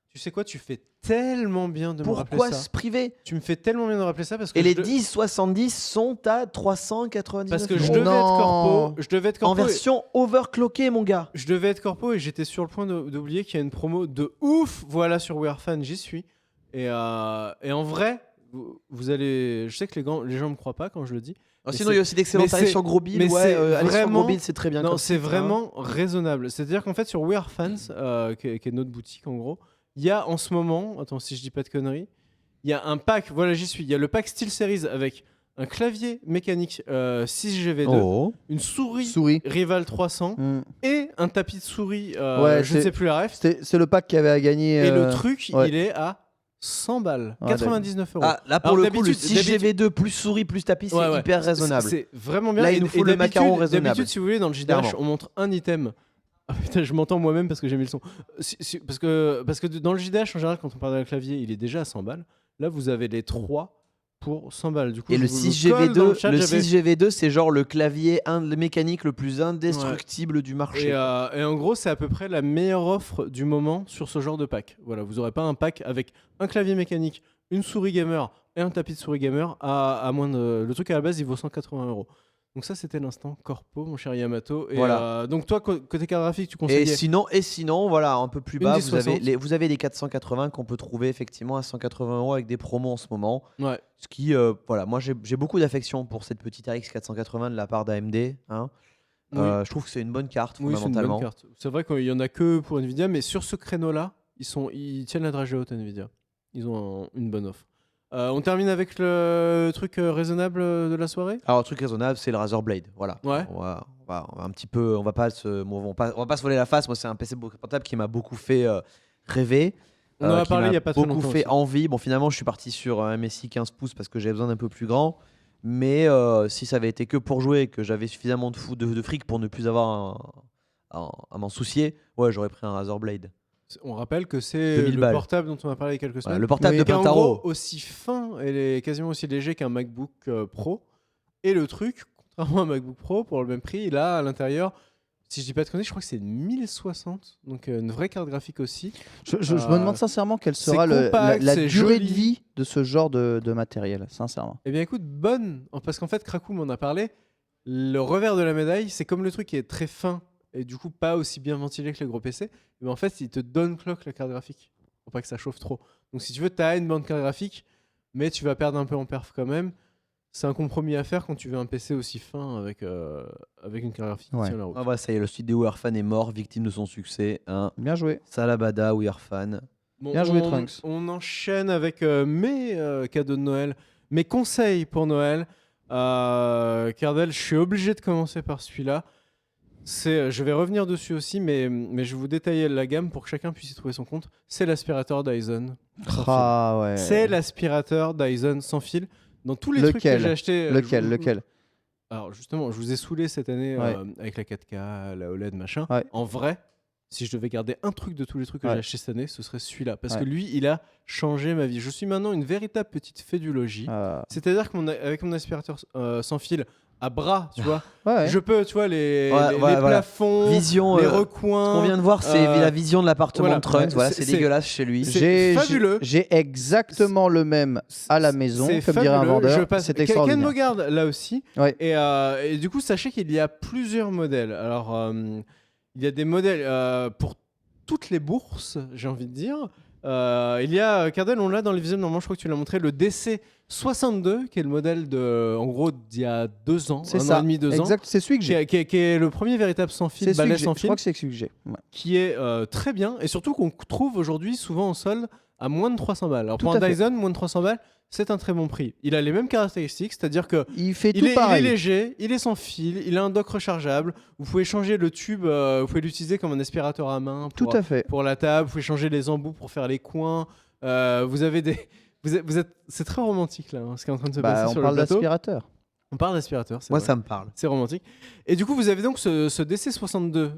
Tu sais quoi, tu fais tellement bien de me rappeler Pourquoi ça. se priver? Tu me fais tellement bien de me rappeler ça parce que Et les je de- 1070 sont à 399 parce que €. je devais être Non. corpo, je devais être corpo En version overclockée, mon gars. Je devais être corpo et j'étais sur le point d'oublier qu'il y a une promo de ouf. Voilà, sur We Are Fan, j'y suis. Et en vrai, vous allez. Je sais que les gens me croient pas quand je le dis. Mais Sinon, il y a aussi d'excellents mais tarifs c'est- sur Grobil. mais Ouais, c'est allez sur vraiment- Grobil, c'est très bien. Non, comme c'est site, hein. vraiment raisonnable. C'est-à-dire qu'en fait, sur We Are Fans, qui est notre boutique en gros, il y a en ce moment, attends si je dis pas de conneries, il y a un pack, voilà, j'y suis. Il y a le pack SteelSeries avec un clavier mécanique 6GV2, Oh. une souris Souris. Rival 300 Mm. et un tapis de souris, Ouais, je ne sais plus la ref. C'est le pack qui avait à gagner. Et le truc, ouais. il est à 100 balles, Ouais, 99 €. Ah, là, pour Alors, le coup, le d'habitude- 6GV2 plus souris plus tapis, c'est Ouais, ouais. hyper raisonnable. C'est vraiment bien. Là, il Et- nous et faut le d'habitude- macaron raisonnable. D'habitude, si vous voulez, dans le JDash, Clairement. on montre un item. Ah, putain, je m'entends moi-même parce que j'ai mis le son. Parce que dans le JDash, en général, quand on parle d'un clavier, il est déjà à 100 balles. Là, vous avez les 3 pour 100 balles. Du coup, Et je le vous colle dans 6GV2, le chat, le j'avais- 6GV2, c'est genre le clavier le mécanique le plus indestructible du marché. Et en gros, c'est à peu près la meilleure offre du moment sur ce genre de pack. Voilà, vous aurez pas un pack avec un clavier mécanique, une souris gamer et un tapis de souris gamer à moins de. Le truc à la base, il vaut 180 €. Donc ça, c'était l'instant corpo, mon cher Yamato. Et Voilà. donc toi, côté carte graphique, tu conseillais Et sinon, voilà, un peu plus Une bas, 1060. vous avez les 480 qu'on peut trouver effectivement à 180 € avec des promos en ce moment. Ouais. Ce qui, voilà, moi j'ai beaucoup d'affection pour cette petite RX 480 de la part d'AMD. Hein. Oui. Je trouve que c'est une bonne carte Oui, c'est une fondamentalement. bonne carte. C'est vrai qu'il y en a que pour Nvidia, mais sur ce créneau-là, ils tiennent la dragée haute Nvidia. Ils ont une bonne offre. On termine avec le truc raisonnable de la soirée. Alors, le truc raisonnable, c'est le Razer Blade. Voilà. Ouais. On va un petit peu, on va pas se voler la face. Moi, c'est un PC portable qui m'a beaucoup fait rêver. On en a qui parlé m'a il y a pas très beaucoup longtemps fait aussi. envie. Bon, finalement, je suis parti sur un MSI 15 pouces parce que j'avais besoin d'un peu plus grand. Mais si ça avait été que pour jouer et que j'avais suffisamment de fric pour ne plus avoir à m'en soucier, ouais, j'aurais pris un Razer Blade. On rappelle que c'est 2000 le balles. portable dont on a parlé il y a quelques Voilà, semaines. le portable de qui est en Pintaro. gros aussi fin et quasiment aussi léger qu'un MacBook Pro. Et le truc, contrairement à un MacBook Pro, pour le même prix, il a à l'intérieur, si je dis pas de conneries, je crois que c'est une 1060, donc une vraie carte graphique aussi. Je me demande sincèrement quelle sera compact, la c'est durée de joli. vie de ce genre de matériel, sincèrement. Eh bien écoute, bonne, parce qu'en fait, Krakow m'en a parlé. Le revers de la médaille, c'est comme le truc qui est très fin et du coup pas aussi bien ventilé que les gros PC, mais en fait, il te donne cloque la carte graphique pour pas que ça chauffe trop. Donc si tu veux, tu as une bonne carte graphique, mais tu vas perdre un peu en perf quand même. C'est un compromis à faire quand tu veux un PC aussi fin avec une carte graphique qui Ouais. tient la route. Ah, voilà, ça y est, le studio We Are Fan est mort, victime de son succès. Hein. Bien joué. Salabada, We Are Fan. Bon, Bien joué, Trunks. On enchaîne avec mes cadeaux de Noël, mes conseils pour Noël. Cardel, je suis obligé de commencer par celui-là. Je vais revenir dessus aussi, mais je vais vous détailler la gamme pour que chacun puisse y trouver son compte. C'est l'aspirateur Dyson. sans fil. Ah ouais. C'est l'aspirateur Dyson sans fil. Dans tous les trucs que Lequel j'ai achetés. Lequel Alors justement, je vous ai saoulé cette année Ouais. avec la 4K, la OLED, machin. Ouais. En vrai, si je devais garder un truc de tous les trucs que Ouais. j'ai acheté cette année, ce serait celui-là. Parce Ouais. que lui, il a changé ma vie. Je suis maintenant une véritable petite fédulogie. Euh, C'est-à-dire qu'avec mon aspirateur sans fil à bras, tu vois, ouais. je peux, tu vois, les Ouais, voilà. plafonds, Vision. les Ce recoins. qu'on vient de voir, c'est la vision de l'appartement voilà. de Trunks. Ouais, Voilà, c'est- c'est dégueulasse chez lui. c'est fabuleux. J'ai exactement le même à la maison, C'est comme dirait un fabuleux. vendeur. Je passe- C'est Ken extraordinaire. Bogard là aussi. Ouais. Et du coup, sachez qu'il y a plusieurs modèles. Alors, il y a des modèles pour toutes les bourses, j'ai envie de dire. Il y a, Cardel, on l'a dans les visuels, normalement, je crois que tu l'as montré, le DC62, qui est le modèle en gros, d'il y a 2 ans, C'est un ça. an et demi, 2 ans. Exact. C'est celui que j'ai. Qui est le premier véritable sans fil, C'est celui balai que j'ai. sans Je fil, crois que c'est celui que j'ai. Ouais. qui est très bien et surtout qu'on trouve aujourd'hui souvent en solde à moins de 300 balles. Alors Tout pour à un fait. Dyson, moins de 300 balles, c'est un très bon prix. Il a les mêmes caractéristiques, c'est-à-dire que Il fait il tout est pareil. léger, il est sans fil, il a un dock rechargeable. Vous pouvez changer le tube, vous pouvez l'utiliser comme un aspirateur à main Tout à fait. pour la table. Vous pouvez changer les embouts pour faire les coins. Vous avez des, vous êtes, c'est très romantique là, ce qui est en train de se Bah, passer on sur parle le plateau. d'aspirateur. On parle d'aspirateur. C'est Moi, vrai. ça me parle. C'est romantique. Et du coup, vous avez donc ce DC62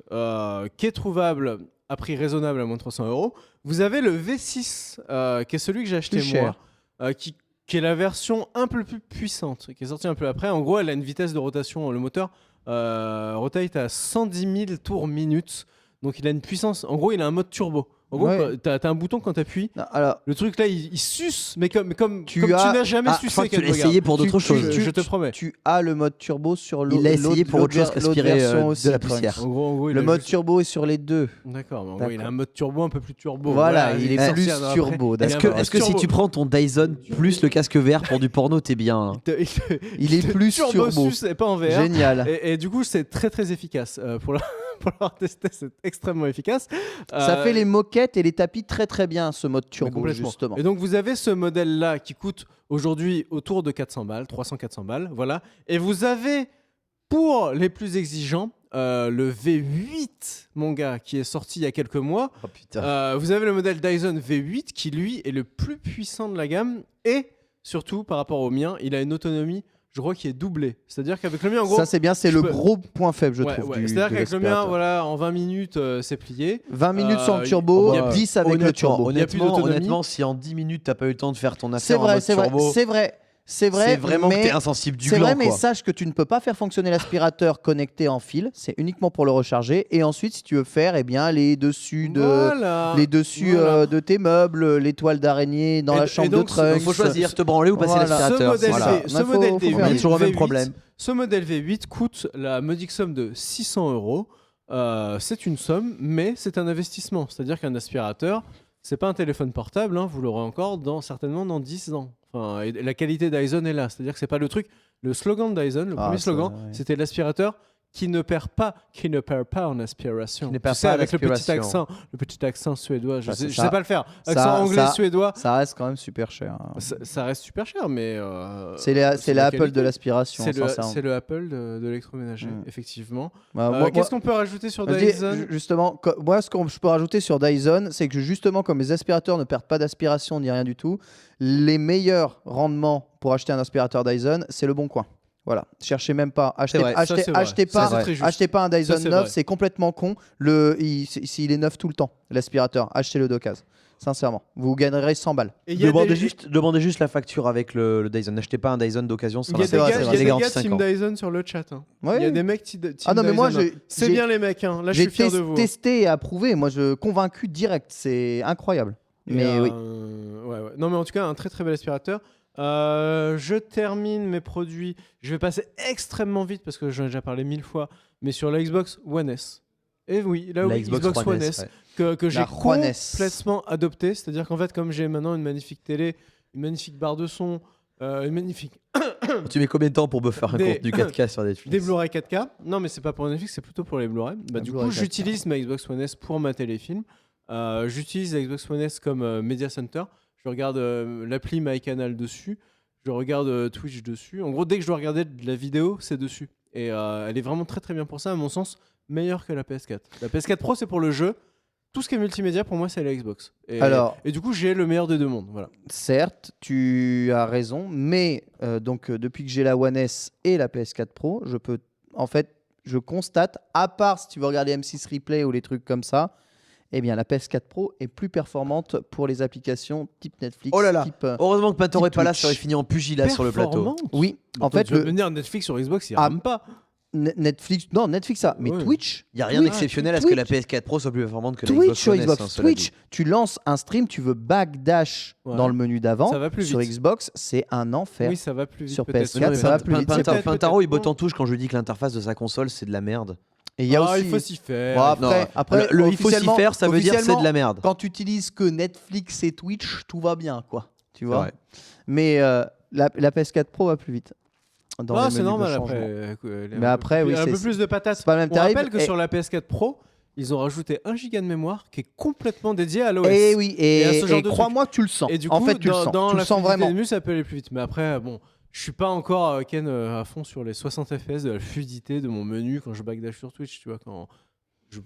qui est trouvable à prix raisonnable à moins de 300 €. Vous avez le V6 qui est celui que j'ai acheté Plus moi, cher. qui est la version un peu plus puissante, qui est sortie un peu après. En gros, elle a une vitesse de rotation, le moteur rotate à 110 000 tours minutes. Donc il a une puissance. En gros, il a un mode turbo. En gros, Ouais. t'as un bouton quand t'appuies. Non, alors, Le truc là, il suce, mais comme Tu tu as- n'as jamais Ah, je sucé. crois que tu Ken l'as Bogard. essayé pour d'autres choses. je te promets. Tu as le mode turbo sur Il l'autre. l'a essayé pour autre chose qu'aspirer version de aussi, la Trunks. poussière. En gros, il Le a mode juste- turbo est sur les deux. D'accord, mais en gros, il a D'accord. un mode turbo un peu plus turbo. Voilà, il est sorti plus un an après. turbo. Il a Est-ce un que, mode est-ce que si turbo. tu prends ton Dyson plus le casque VR pour du porno, t'es bien hein. Il est plus turbo. sus et pas en VR. Génial. Et du coup, c'est très très efficace. Pour l'avoir testé, c'est extrêmement efficace. Ça fait les moquettes et les tapis très très bien, ce mode Mais turbo, complètement. justement. Et donc, vous avez ce modèle-là qui coûte aujourd'hui autour de 400 balles, 300-400 balles. Voilà. Et vous avez, pour les plus exigeants, le V8, mon gars, qui est sorti il y a quelques mois. Oh putain. Vous avez le modèle Dyson V8 qui, lui, est le plus puissant de la gamme. Et surtout, par rapport au mien, il a une autonomie, je crois, qui est doublée. C'est-à-dire qu'avec le mien, en gros. Ça, c'est bien, c'est je le peux- gros point faible, je Ouais, trouve. ouais. du- C'est-à-dire de qu'avec le mien, l'aspirateur. voilà, en 20 minutes, c'est plié. 20 minutes sans il- turbo, il y a- 10 avec le turbo. Il y a plus Honnêtement, d'autonomie. honnêtement, si en 10 minutes t'as pas eu le temps de faire ton C'est affaire en vrai, mode c'est vrai, turbo, c'est vrai. C'est vrai, c'est vraiment mais que t'es insensible du c'est gland. vrai, mais quoi. sache que tu ne peux pas faire fonctionner l'aspirateur connecté en fil. C'est uniquement pour le recharger. Et ensuite, si tu veux faire, eh bien, les dessus de, Voilà. Voilà. de tes meubles, les toiles d'araignée dans Et- la et chambre donc, de Trunks. Il faut choisir, te branler ou passer Voilà. l'aspirateur. Ce modèle Voilà. V- Il ce faut- modèle faut V8, faire On est toujours au même V8, problème. Ce modèle V8 coûte la modique somme de 600 €. C'est une somme, mais c'est un investissement. C'est-à-dire qu'un aspirateur, c'est pas un téléphone portable, hein, vous l'aurez encore certainement dans 10 ans. Enfin, et la qualité Dyson est là. C'est-à-dire que c'est pas le truc. Le slogan de Dyson, le Ah, premier ça, slogan, ouais. c'était l'aspirateur qui ne perd pas en aspiration. Qui ne Tu perd sais, pas en avec aspiration. le petit accent suédois. Je Bah, sais, c'est je ça. sais pas le faire. Ça- Accent anglais ça- suédois. Ça reste quand même super cher. hein. Ça reste super cher, mais C'est de la la Apple qualité. de l'aspiration. C'est sincèrement. le Apple de l'électroménager, Mm. effectivement. Bah, moi- Qu'est-ce qu'on peut rajouter sur Je dis, Dyson justement, moi, ce que je peux rajouter sur Dyson, c'est que justement, comme les aspirateurs ne perdent pas d'aspiration ni rien du tout, les meilleurs rendements pour acheter un aspirateur Dyson, c'est le bon coin. Voilà, cherchez même pas. Achetez, vrai, ça, c'est vrai. achetez Ça, pas, c'est très juste. achetez pas un Dyson Ça, c'est neuf, vrai. c'est complètement con. S'il est neuf tout le temps, l'aspirateur, achetez-le d'occasion. Sincèrement, vous gagnerez 100 balles. Et il y a Demandez juste la facture avec le Dyson. N'achetez pas un Dyson d'occasion sans il y a la des vrai, gars, c'est il y a vrai. des garantie gars 5 Team ans. Dyson sur le chat. hein. Ouais. Il y a des mecs Team Ah non, mais moi, Dyson, hein. C'est j'ai- bien les mecs. Hein. Là, je J'ai suis fier de vous. testé et approuvé. Moi, je convaincu direct. C'est incroyable. Et, Mais oui. ouais. Non, mais en tout cas, un très très bel aspirateur. Je termine mes produits. Je vais passer extrêmement vite parce que j'en ai déjà parlé 1000 fois. Mais sur la Xbox One S. Et oui, là, La oui, Xbox One S. ouais. Que j'ai La One S. complètement adopté. C'est-à-dire qu'en fait, comme j'ai maintenant une magnifique télé, une magnifique barre de son, une magnifique Tu mets combien de temps pour buffer un Des- contenu 4K sur des Netflix Blu-ray 4K. Non, mais c'est pas pour Netflix, c'est plutôt pour les Blu-ray. Bah, Un du Blu-ray coup, 4K. j'utilise ma Xbox One S pour ma téléfilm. J'utilise la Xbox One S comme Media Center. Je regarde l'appli MyCanal dessus. Je regarde Twitch dessus. En gros, dès que je dois regarder de la vidéo, c'est dessus. Et elle est vraiment très très bien pour ça, à mon sens, meilleure que la PS4. La PS4 Pro, c'est pour le jeu. Tout ce qui est multimédia, pour moi, c'est la Xbox. Et du coup, j'ai le meilleur des deux mondes. Voilà. Certes, tu as raison, mais depuis que j'ai la One S et la PS4 Pro, je constate, à part si tu veux regarder M6 Replay ou les trucs comme ça, Eh bien, la PS4 Pro est plus performante pour les applications type Netflix. Oh là là. type, Heureusement que Pantoro est type pas là, Twitch. ça aurait fini en pugilat sur le plateau. Performante. Oui, Bah, en fait, tu veux venir Netflix sur Xbox, il Ah, rame pas. Netflix, non, Netflix ça, mais Ouais. Twitch. Il n'y a rien Twitch, d'exceptionnel à ce Twitch. que la PS4 Pro soit plus performante que la Twitch Xbox sur One S, Xbox. hein, cela Twitch, dit. tu lances un stream, tu veux backdash Ouais. dans le menu d'avant. Ça va plus Sur vite. Xbox, c'est un enfer. Oui, ça va plus vite. Sur peut-être. PS4, Mais ça va Pin- plus vite. Pin- Peut-être, Pintaro, il peut-être. botte en touche quand je lui dis que l'interface de sa console, c'est de la merde. Et il y a aussi. Il faut s'y faire. Bon, après, Non, après, il faut s'y officiellement- faire, ça veut dire c'est de la officiellement, merde. Quand tu utilises que Netflix et Twitch, tout va bien, quoi. Tu vois. vrai. Mais la PS4 Pro va plus vite. Dans Ah, les c'est menus de normal changement. après. Mais après, oui, un peu c'est plus de patates. c'est pas le même On tarif. rappelle que Et- sur la PS4 Pro, ils ont rajouté 1 giga de mémoire qui est complètement dédié à l'OS. Et oui, Et à ce genre et de crois-moi que tu le sens. Et du en coup, fait, tu le sens. dans Tu la le sens fluidité vraiment. des menus, ça peut aller plus vite. Mais après, bon, je suis pas encore Ken à fond sur les 60 FPS de la fluidité de mon menu quand je backdash sur Twitch, tu vois, quand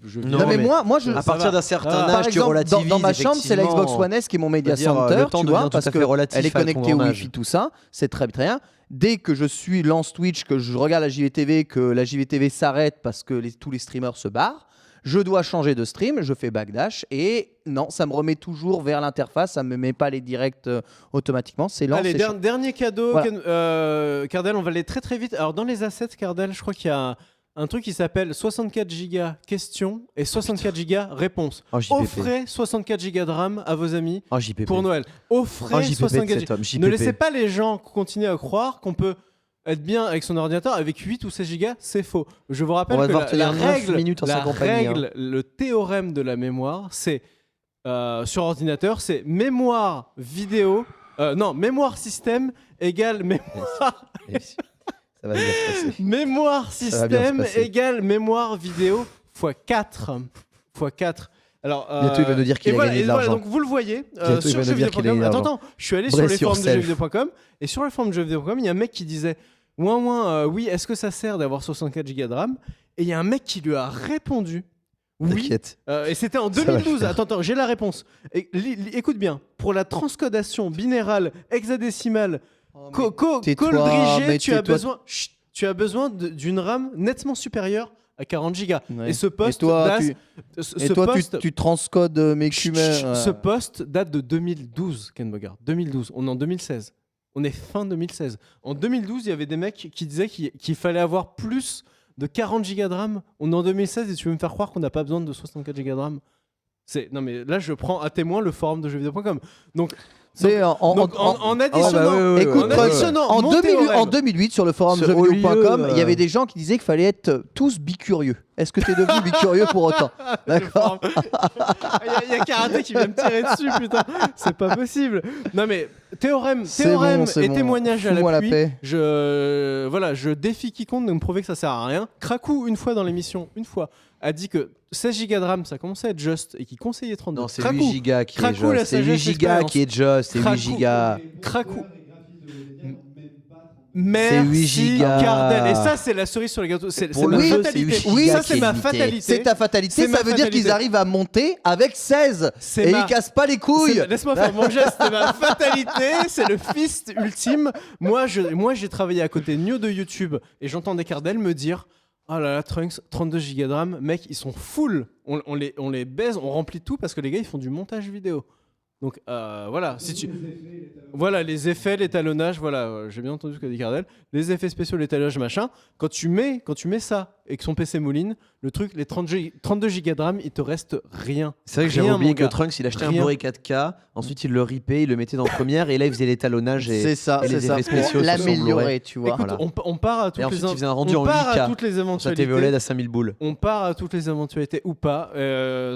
je Non, Non, mais mais moi, je. À ça partir va. d'un certain Ah, âge, Par tu exemple, relativises. dans ma chambre, c'est la Xbox effectivement. One S qui est mon media C'est-à-dire, center, le temps tu vois, devient tout parce à fait relatif qu'elle est à ton connectée au âge. Wi-Fi, tout ça, c'est très bien. Dès que je lance Twitch, que je regarde la JVTV, que la JVTV s'arrête parce que tous les streamers se barrent, je dois changer de stream, je fais backdash et non, ça me remet toujours vers l'interface, ça me met pas les directs automatiquement, c'est lent, Allez, c'est chiant. dernier cadeau, Voilà. Cardel, on va aller très très vite. Alors dans les assets, Cardel, je crois qu'il y a un truc qui s'appelle 64 Go questions et 64 Go réponses. Oh, JPP. Offrez 64 Go de RAM à vos amis Oh, JPP. pour Noël. Oh, Offrez JPP de 64 cet homme. JPP. Ne laissez pas les gens continuer à croire qu'on peut être bien avec son ordinateur avec 8 ou 16 Go, c'est faux. Je vous rappelle On va que devoir la tenir 9 règle, minutes en la sa compagnie, hein. règle, le théorème de la mémoire, c'est sur ordinateur, c'est mémoire vidéo, non, mémoire système égale mémoire, Ça va bien se passer. mémoire va bien se système passer. égale mémoire vidéo x 4. X 4. Alors, Bientôt, il va nous dire qu'il et a voilà, gagné de et voilà, l'argent. donc vous le voyez Bientôt, il sur va nous dire qu'il a jeuxvideo.com. gagné de Attends, l'argent. attends, je suis allé Brace sur les forums de yourself. jeuxvideo.com et sur les forums de jeuxvideo.com, il y a un mec qui disait oui, est-ce que ça sert d'avoir 64 Go de RAM? Et il y a un mec qui lui a répondu oui. T'inquiète. Et c'était en Ça va le 2012. faire. Attends, j'ai la réponse. Écoute bien. Pour la transcodation binérale hexadécimale tais-toi, coldrigée, mais tu as tais-toi. besoin, tu as besoin d'une RAM nettement supérieure à 40 Go. Ouais. Et ce post Et toi, date, tu, ce et toi, post- tu transcodes mes cumets. ce post date de 2012, Ken Bogard. 2012. On est en 2016. On est fin 2016. En 2012, il y avait des mecs qui disaient qu'il fallait avoir plus de 40 Go de RAM. On est en 2016 et tu veux me faire croire qu'on n'a pas besoin de 64 Go de RAM? Non mais là, je prends à témoin le forum de jeuxvideo.com. Donc, C'est en additionnant, ouais, Écoute, en Trox, additionnant en, mon 2008, théorème- en 2008, sur le forum Ce jeuxvideo.com, haut lieu, il y avait des gens qui disaient qu'il fallait être tous bicurieux. Est-ce que tu es devenu bicurieux pour autant? D'accord. Il y a Karaté qui vient me tirer dessus, putain. C'est pas possible. Non mais théorème C'est bon, c'est et bon. témoignage à Fous-moi la l'appui. paix. Je défie quiconque de me prouver que ça sert à rien. Krakou, une fois dans l'émission, a dit que 16 Go de RAM, ça commençait à être juste et qu'il conseillait 32. Non, c'est Krakou, 8 gigas qui est Krakou, la juste. C'est 8 sagesse, gigas l'expérience. qui est just. C'est 8 Krakou. gigas. Krakou. C'est 8 Merci gigas. Cardel. Et ça, c'est la cerise sur le gâteau. C'est Pour ma le jeu, fatalité. c'est 8 Oui, gigas ça, c'est qui est ma limité. fatalité. C'est ta fatalité, C'est ma ça veut dire fatalité. qu'ils arrivent à monter avec 16 et ils cassent pas les couilles. Laisse-moi faire mon geste, c'est ma fatalité, c'est le fist ultime. Moi, j'ai travaillé à côté de New de YouTube et j'entendais Cardel me dire: oh là là, Trunks, 32 Go de RAM, mec, ils sont full. On les baise, on remplit tout parce que les gars, ils font du montage vidéo. Donc voilà, voilà les effets, l'étalonnage, voilà, j'ai bien entendu ce qu'a dit Cardel, les effets spéciaux, l'étalonnage, machin. Quand tu mets ça et que son PC mouline, le truc, les 32 Go de RAM, il te reste rien. C'est vrai que j'avais Rien, oublié mon que gars. Trunks, il achetait un Rien. Blu-ray 4K, ensuite il le ripait, il le mettait dans première, et là il faisait l'étalonnage et C'est ça, et c'est les ça. effets spéciaux Pour sur son Blu-ray. l'améliorer, tu vois. Écoute, Voilà. on part à toutes Et ensuite, les il faisait un rendu on en part 8K. à toutes les Sa éventualités. TV OLED à 5000 boules. On part à toutes les éventualités ou pas.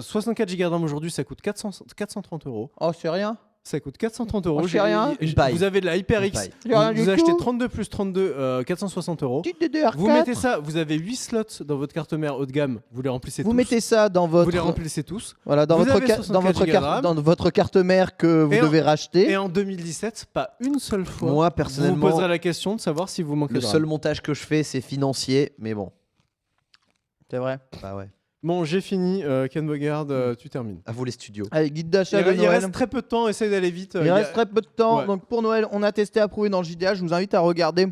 64 Go de RAM aujourd'hui, ça coûte 430 €. Oh, c'est rien. Ça coûte 430 €. Oh, c'est rien. Une paille. Vous avez de la HyperX. paille. C'est rien Vous du achetez tout. 32 plus 32, 460 €. Petite DDR4. Vous mettez ça, vous avez 8 slots dans votre carte mère haut de gamme. Vous les remplissez Vous tous. mettez ça dans Vous les votre remplissez tous. voilà dans Vous votre avez ca- 64 gigas de RAM. dans votre carte mère que vous Et en- devez racheter. Et en 2017, pas une seule fois, Moi, vous personnellement, poserez la question de savoir si vous manquez le de RAM. seul montage que je fais, c'est financier, mais bon. C'est vrai. Bah ouais. Bon, j'ai fini. Ken Bogard, tu termines. À vous les studios. Allez, guide d'achat de Il Noël. reste très peu de temps, essaye d'aller vite. Il reste très peu de temps. Ouais. Donc pour Noël, on a testé, approuvé dans le JDH. Je vous invite à regarder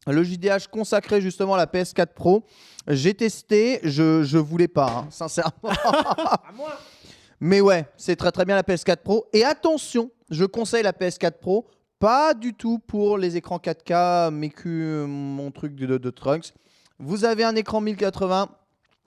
le JDH consacré justement à la PS4 Pro. J'ai testé, je voulais pas, hein, sincèrement. Mais ouais, c'est très très bien la PS4 Pro. Et attention, je conseille la PS4 Pro, pas du tout pour les écrans 4K, mon truc de Trunks. Vous avez un écran 1080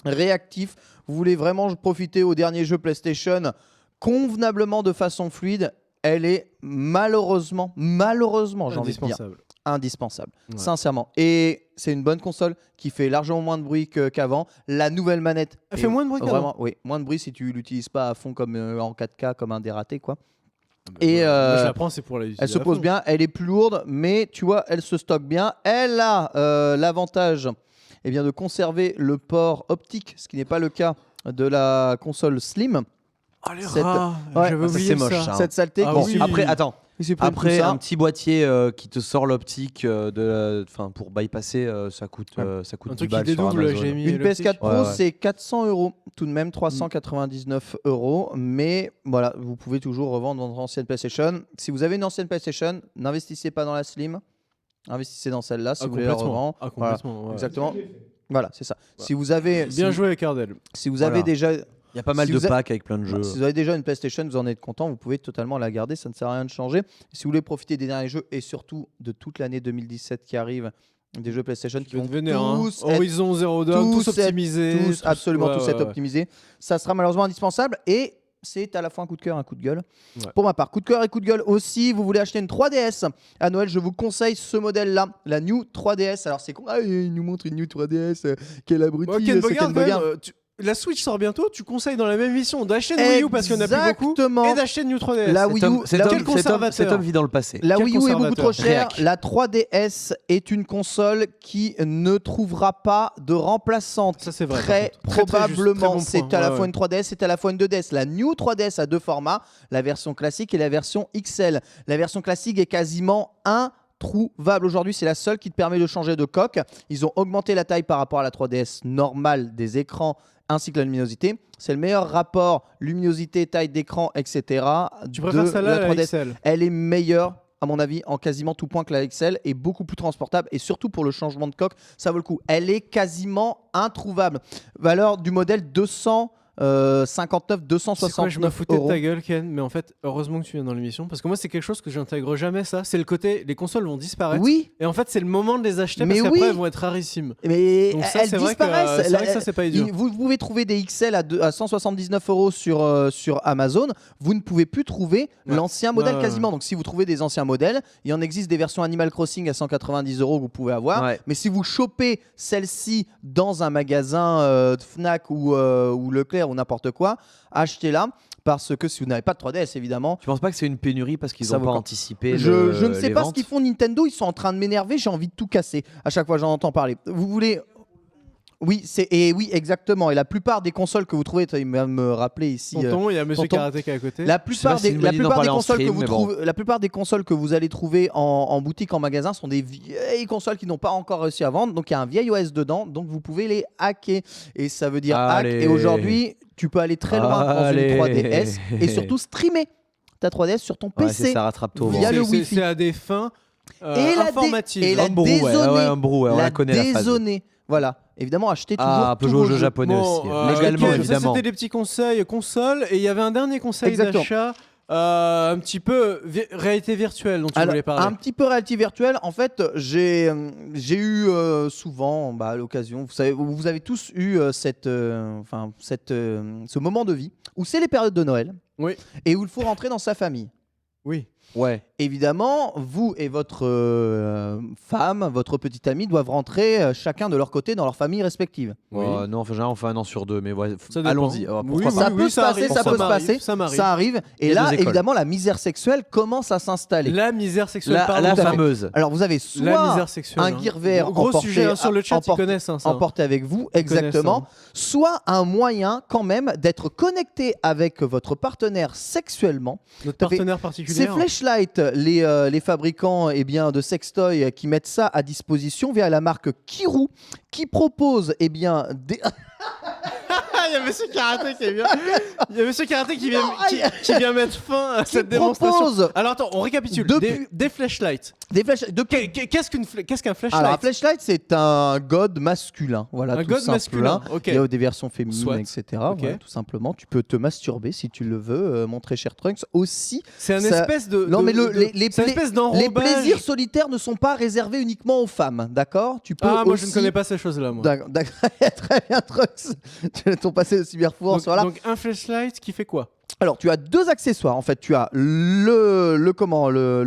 réactif. Vous voulez vraiment profiter au dernier jeu PlayStation convenablement de façon fluide. Elle est malheureusement, j'ai envie de dire, indispensable. Ouais. Sincèrement. Et c'est une bonne console qui fait largement moins de bruit qu'avant. La nouvelle manette. Elle fait moins de bruit qu'avant. Vraiment, oui, moins de bruit si tu l'utilises pas à fond comme en 4K, comme un dératé, quoi. Moi, Et je la prends, c'est pour la elle se pose bien, elle est plus lourde, mais tu vois, elle se stocke bien. Elle a l'avantage de conserver le port optique, ce qui n'est pas le cas de la console Slim. Oh, les Cette- rats, Ouais, j'avais ça, oublié c'est moche, ça. ça. Cette saleté. Ah Bon, oui. après, attends. Il s'est pris le Après, coup, ça. un petit boîtier qui te sort l'optique pour bypasser, ça coûte Un 10 truc qui balles sur dédouble, Amazon. j'ai mis Une l'optique. PS4 Pro, Ouais, ouais. c'est 400 €, tout de même 399 €. Mais voilà, vous pouvez toujours revendre votre ancienne PlayStation. Si vous avez une ancienne PlayStation, n'investissez pas dans la Slim, investissez dans celle-là si Ah, vous voulez la complètement. revendre. Ah, Voilà, complètement. ouais. exactement. Voilà, c'est ça. Si vous avez, Bien joué, Cardel. si vous Voilà. avez déjà, Il y a pas mal Si de vous a- packs avec plein de jeux. si vous avez déjà une PlayStation, vous en êtes content, vous pouvez totalement la garder, ça ne sert à rien de changer. Si vous voulez profiter des derniers jeux et surtout de toute l'année 2017 qui arrive, des jeux PlayStation qui Je vais vont te vénère, hein. tous être Horizon Zero Dawn, tous tous être- optimisés. absolument tous être ouais. optimisés. Ça sera malheureusement indispensable et c'est à la fois un coup de cœur et un coup de gueule. Ouais. Pour ma part, coup de cœur et coup de gueule aussi, vous voulez acheter une 3DS à Noël, je vous conseille ce modèle-là, la New 3DS. Alors c'est con, il nous montre une New 3DS, quel abruti, Bon, Ken c'est Bogard, Ken quand même, Bogard. la Switch sort bientôt, tu conseilles dans la même émission d'acheter une Wii U parce qu'il n'y en a plus beaucoup Exactement. et d'acheter une New 3DS. La Wii U, Cet la- homme- quel cet homme- conservateur. cet homme vit dans le passé. La Quel Wii U est beaucoup trop conservateur. chère. Réac. La 3DS est une console qui ne trouvera pas de remplaçante. Ça, c'est vrai, Très par contre. Très, très juste, probablement, très bon c'est point. à la Ouais, fois ouais. une 3DS, c'est à la fois une 2DS. La New 3DS a deux formats, la version classique et la version XL. La version classique est quasiment introuvable aujourd'hui, c'est la seule qui te permet de changer de coque. Ils ont augmenté la taille par rapport à la 3DS normale des écrans ainsi que la luminosité. C'est le meilleur rapport luminosité, taille d'écran, etc. Tu préfères de celle-là à la 3DS. XL? Elle est meilleure, à mon avis, en quasiment tout point que la XL, et beaucoup plus transportable, et surtout pour le changement de coque, ça vaut le coup. Elle est quasiment introuvable. Valeur du modèle 259, C'est quoi, je me 269 foutais de euros. ta gueule, Ken, mais en fait, heureusement que tu viens dans l'émission parce que moi, c'est quelque chose que j'intègre jamais, ça. C'est le côté, les consoles vont disparaître. Oui, Et en fait, c'est le moment de les acheter Mais parce qu'après, oui. elles vont être rarissimes. mais Donc ça, elles c'est vrai que disparaissent. c'est vrai que ça, c'est pas idiot. Vous pouvez trouver des XL à 179 € sur Amazon. Vous ne pouvez plus trouver Ouais. l'ancien modèle Ouais, quasiment. Donc, si vous trouvez des anciens modèles, il y en existe des versions Animal Crossing à 190 € que vous pouvez avoir. Ouais. Mais si vous chopez celle-ci dans un magasin Fnac ou Leclerc ou n'importe quoi, achetez-la. Parce que si vous n'avez pas de 3DS, évidemment, Tu penses pas que c'est une pénurie parce qu'ils Ça n'ont vaut pas quand- anticipé je ne sais les pas ce ventes qu'ils font Nintendo. Ils sont en train de m'énerver. J'ai envie de tout casser. À chaque fois, j'en entends parler. Vous voulez. Oui, oui, exactement. Et la plupart des consoles que vous trouvez, il va me rappeler ici. Tonton, il y a Monsieur tonton. Karatéka à côté. La sais plupart pas si c'est des, une la bonne idée d'en plupart des parler en consoles que stream, vous mais bon. trouvez, la plupart des consoles que vous allez trouver en boutique, en magasin, sont des vieilles consoles qui n'ont pas encore réussi à vendre. Donc il y a un vieil OS dedans, donc vous pouvez les hacker. Et ça veut dire hack. Allez. Et aujourd'hui, tu peux aller très loin dans une Allez. 3DS et surtout streamer ta 3DS sur ton Ouais, PC. c'est ça, rattrape-toi. Via le C'est- Wi-Fi. C'est à des fins Et la dé- informatives. et la Un brou, ouais, dézoner. ouais, un brou, ouais, on la connaît la phase. dézoner. Voilà. Évidemment, achetez toujours Ah, on peut tous jouer aux vos jeux jeux. japonais Bon, aussi. légalement, ok, évidemment. Ça, c'était des petits conseils console et il y avait un dernier conseil Exactement. d'achat un petit peu réalité virtuelle dont tu Alors, voulais parler. un petit peu réalité virtuelle. En fait, j'ai eu souvent à l'occasion, vous avez tous eu ce moment de vie où c'est les périodes de Noël Oui. et où il faut rentrer dans sa famille. Oui. Ouais. Évidemment, vous et votre femme, votre petite amie doivent rentrer chacun de leur côté dans leur famille respective. Oui. Non, enfin, généralement, on fait un an sur deux, mais ouais, Ça dépend. Oui, allons-y. Pourquoi ça pas peut se passer, ça peut se passer. Ça m'arrive. Ça arrive. Il y Et a là, deux écoles. évidemment, la misère sexuelle commence à s'installer. La misère sexuelle, La, pardon. la tout à fait. fameuse. Alors, vous avez La soit misère sexuelle. un hein. gear vert Gros emporté- sujet hein, sur le chat, ils emporté- connaissent hein, ça. emporté avec vous, Ils exactement. connaissent, Soit un moyen quand même d'être connecté avec votre partenaire sexuellement. Notre T'as fait- partenaire C'est particulier. Fleshlight, les fabricants de sextoys qui mettent ça à disposition via la marque Kirou, qui propose des... Il y a Monsieur Karaté qui est bien. Il y a Monsieur Karaté qui vient mettre fin à cette démonstration. propose Alors attends, on récapitule. Depuis- Des flashlights. des flashlights. Qu'est-ce qu'un flashlight? Alors, un flashlight, c'est un god masculin. Voilà, Un tout god simple. masculin. Ok. Il y a des versions féminines, Soit. etc. Ok. Voilà, tout simplement. Tu peux te masturber si tu le veux, mon très cher Trunks. Aussi, C'est un ça- espèce de. Non, mais c'est un espèce les d'enrobage. plaisirs solitaires ne sont pas réservés uniquement aux femmes, d'accord? Tu peux Ah, moi je ne aussi- connais pas ces choses-là, moi. D'accord, très bien, Trunks. Ton passé de cyberforce, Donc, voilà. donc un flashlight qui fait quoi? Alors, tu as deux accessoires. En fait, tu as le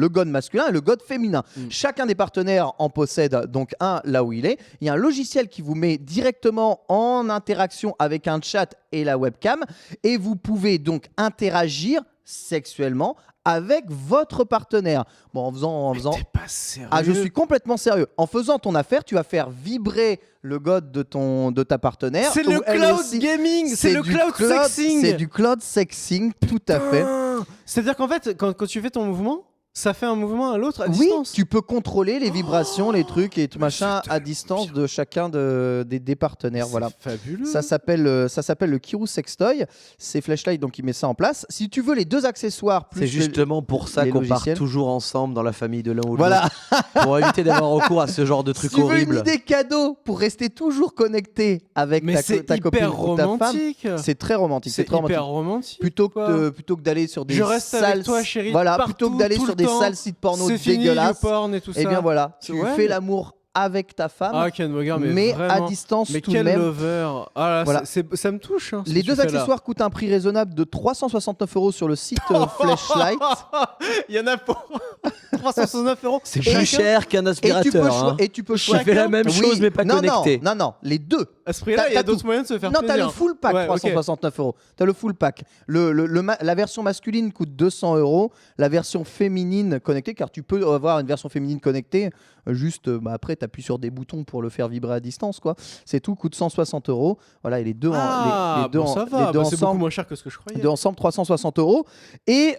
god masculin et le god féminin. Chacun des partenaires en possède donc un là où il est. Il y a un logiciel qui vous met directement en interaction avec un chat et la webcam. Et vous pouvez donc interagir sexuellement avec votre partenaire. Bon, en faisant... T'es pas sérieux? Ah, je suis complètement sérieux. En faisant ton affaire, tu vas faire vibrer le god de ta partenaire. C'est le ou elle cloud aussi. gaming, c'est le du cloud sexing. C'est du cloud sexing, tout à fait. C'est-à-dire qu'en fait, quand tu fais ton mouvement, ça fait un mouvement à l'autre à Oui, distance. tu peux contrôler les vibrations, les trucs et tout machin à distance de chacun des partenaires. C'est Voilà. fabuleux. Ça s'appelle le Kiryu Sextoy. C'est Flashlight donc il met ça en place. Si tu veux les deux accessoires plus C'est justement pour ça les qu'on part logiciels. toujours ensemble dans la famille de l'un ou de Voilà. l'autre. Pour éviter d'avoir recours à ce genre de Si trucs tu veux une horribles. idée cadeau pour rester toujours connecté avec Mais c'est ta copine hyper ou ta femme, romantique. c'est très romantique. C'est très hyper romantique. romantique. Plutôt que d'aller sur des Je reste avec sales toi, chérie, voilà, partout, plutôt que d'aller tout sur le des temps. sales sites porno C'est fini, dégueulasses. le porn et tout ça. Eh bien voilà, tu Ouais. fais l'amour avec ta femme, Ah, Ken Bogard, mais vraiment. à distance Mais tout de quel même. lover. Ah là, Voilà. ça me touche. Hein, ce Les que deux tu fais là. accessoires coûtent un prix raisonnable de 369 € sur le site Flashlight. Il y en a pour 369 €. C'est Et- plus cher qu'un aspirateur. hein. Et tu peux Je fais la même chose, mais pas non, connecté. Non, les deux. À ce prix-là, T'as- il y a t'as d'autres tout. moyens de se faire Non, plaisir. t'as le full pack, Ouais, ok. 369 €. T'as le full pack. La version masculine coûte 200 €. La version féminine connectée, car tu peux avoir une version féminine connectée, juste après, t'appuies sur des boutons pour le faire vibrer à distance, quoi. C'est tout, coûte 160 €. Voilà, et les deux, Ah, les deux, bon, ça va. les deux Bah, c'est beaucoup ensemble. moins cher que ce que je croyais. Les deux ensemble, 360 €. Et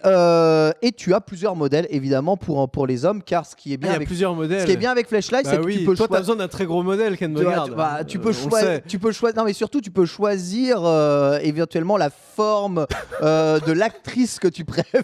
tu as plusieurs modèles, évidemment, pour les hommes, car ce qui est Ah, bien il y a avec. plusieurs modèles. Ce qui est bien avec Flashlight, Bah c'est que oui, tu peux toi, t'as choisir. besoin d'un très gros modèle, Ken Tu vois, Bogard. tu peux On choisir, sait. non mais surtout tu peux choisir éventuellement la forme de l'actrice que tu préfères.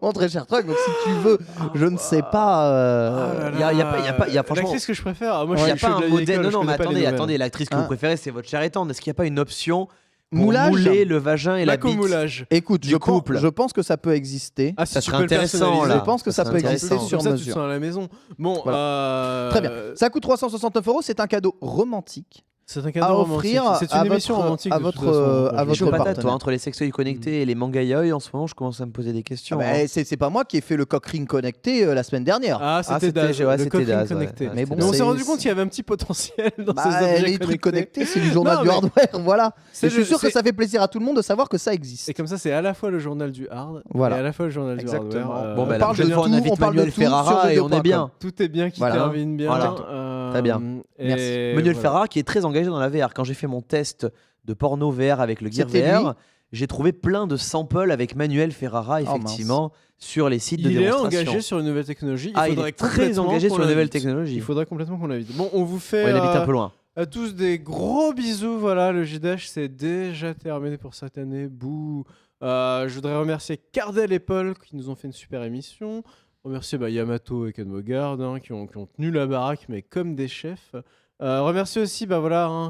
Mon très cher truc, donc si tu veux, je ne sais pas. Ah là y a là. pas- y a franchement- L'actrice que je préfère. Ah, moi, Il n'y je a suis pas de un la modèle. vieille école, Non, je non, mais connais pas les attendez, nouvelles. attendez. L'actrice que Hein vous préférez, c'est votre chère et tendre. Est-ce qu'il n'y a pas une option pour Moulage. mouler le vagin et la bite L'acomoulage. Écoute, du je pense, couple. je pense que ça peut exister. Ah, si Ça tu serait peux le intéressant, personnaliser. là. Je pense que ça Ça peut serait exister intéressant. sur Comme ça, tu te mesure. sens à la maison. Bon, Très bien. Ça coûte 369 €. C'est un cadeau romantique. C'est un cadeau à romantique. offrir C'est à une émission votre- romantique. à de toute votre- façon. à Moi, Je votre suis patate, partenaire. toi, entre les sextoys connectés et les mangas yaoi, en ce moment, je commence à me poser des questions. Ah bah, hein. c'est pas moi qui ai fait le cock ring connecté la semaine dernière. Ah, Ah, c'était Daz. ouais, Le c'était coquin Daz, ouais. connecté. Ouais, Mais bon, Mais on c'est- s'est rendu compte qu'il y avait un petit potentiel dans Bah, ces objets les trucs connectés. connectés, c'est du journal Non, du mais- hardware, voilà. C'est Et je suis le- sûr que c'est- ça fait plaisir à tout le monde de savoir que ça existe. Et comme ça, c'est à la fois le journal du hard Voilà. et à la fois le journal Exactement. du hardware. Bon, On bah, la parle de prochaine fois, tout, on invite on parle de Manuel tout sur Ferrara et on est jeuxvideo.com. bien. Tout est bien qui Voilà. termine bien. Voilà. Très bien. Et Merci. Manuel voilà. Ferrara qui est très engagé dans la VR. Quand j'ai fait mon test de porno VR avec le Gear C'était lui VR, j'ai trouvé plein de samples avec Manuel Ferrara, effectivement, sur les sites de Il est démonstration. engagé sur une nouvelle technologie. Ah, il est très engagé sur la nouvelle technologie. Il faudrait complètement qu'on l'invite. Bon, on vous fait Ouais, il habite un peu loin. à tous des gros bisous. Voilà, le JDash c'est déjà terminé pour cette année. Bouh. Je voudrais remercier Cardel et Paul qui nous ont fait une super émission. Remercier Yamato et Ken Bogard qui ont tenu la baraque, mais comme des chefs. Remercier aussi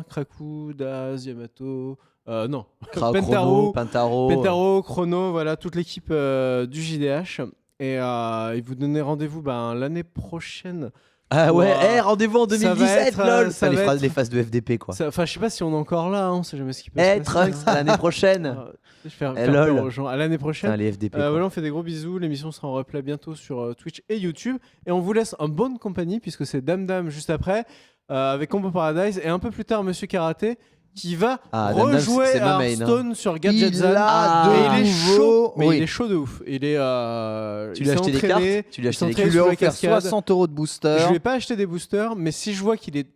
Krakou, Daz, Yamato. Non, Chrono, Pentaro, Pentaro. Chrono, voilà, toute l'équipe du JDH. Et vous donnez rendez-vous l'année prochaine. Ah ouais, Ouah. rendez-vous en Ça va 2017, être, lol. ça les, va phrases, être- les phases de FDP, quoi. Enfin, je sais pas si on est encore là, on sait jamais ce qui peut se passer. Trunks, à l'année prochaine. Je vais faire Eh, peur lol. aux gens. À l'année prochaine. Putain, les FDP. quoi. Voilà, on fait des gros bisous. L'émission sera en replay bientôt sur Twitch et YouTube. Et on vous laisse en bonne compagnie puisque c'est Dame Dame juste après avec Combo Paradise et un peu plus tard Monsieur Karaté qui va Ah, Dame Dame, rejouer c'est ma à main, hein. Hearthstone sur Gadget Il Zan. a Et il est nouveau- chaud, mais oui. il est chaud de ouf. Il est. Tu il lui as s'est acheté des entraîné, cartes Tu lui as il s'est acheté des Tu entraîné lui as sous la offert cascade. 60 € de booster. Je vais pas acheter des boosters, mais si je vois qu'il est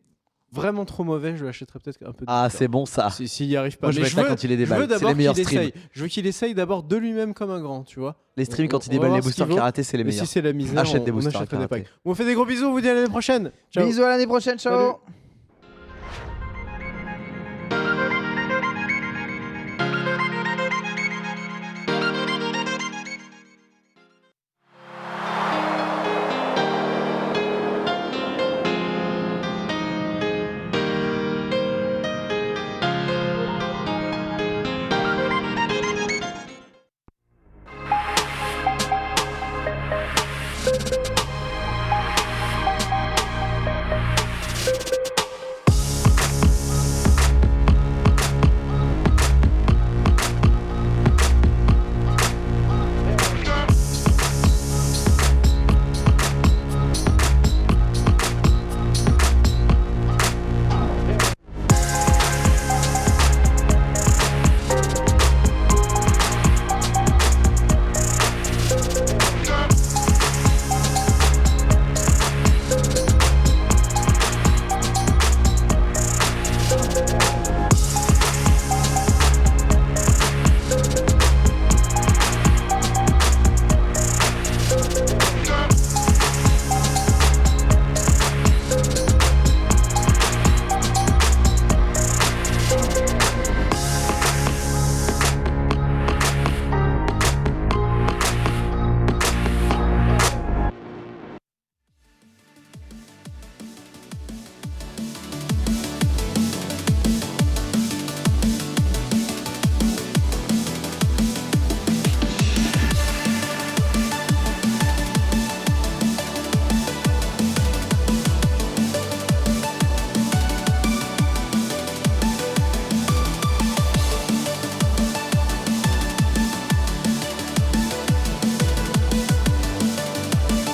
vraiment trop mauvais, je lui achèterai peut-être un peu de Ah, booster. c'est bon ça. S'il y arrive pas. Moi, je Mais vais être là quand il est je veux déballe. C'est d'abord les meilleurs qu'il streams. essaye. Je veux qu'il essaye d'abord de lui-même comme un grand, tu vois. Les streams, quand il On va déballe voir les ce boosters qu'il vaut. karaté, c'est les Et meilleurs. si c'est la misère, Achète des on boosters achètera des karaté. packs. On fait des gros bisous, on vous dit à l'année prochaine. Ciao. Bisous à l'année prochaine, ciao. Salut.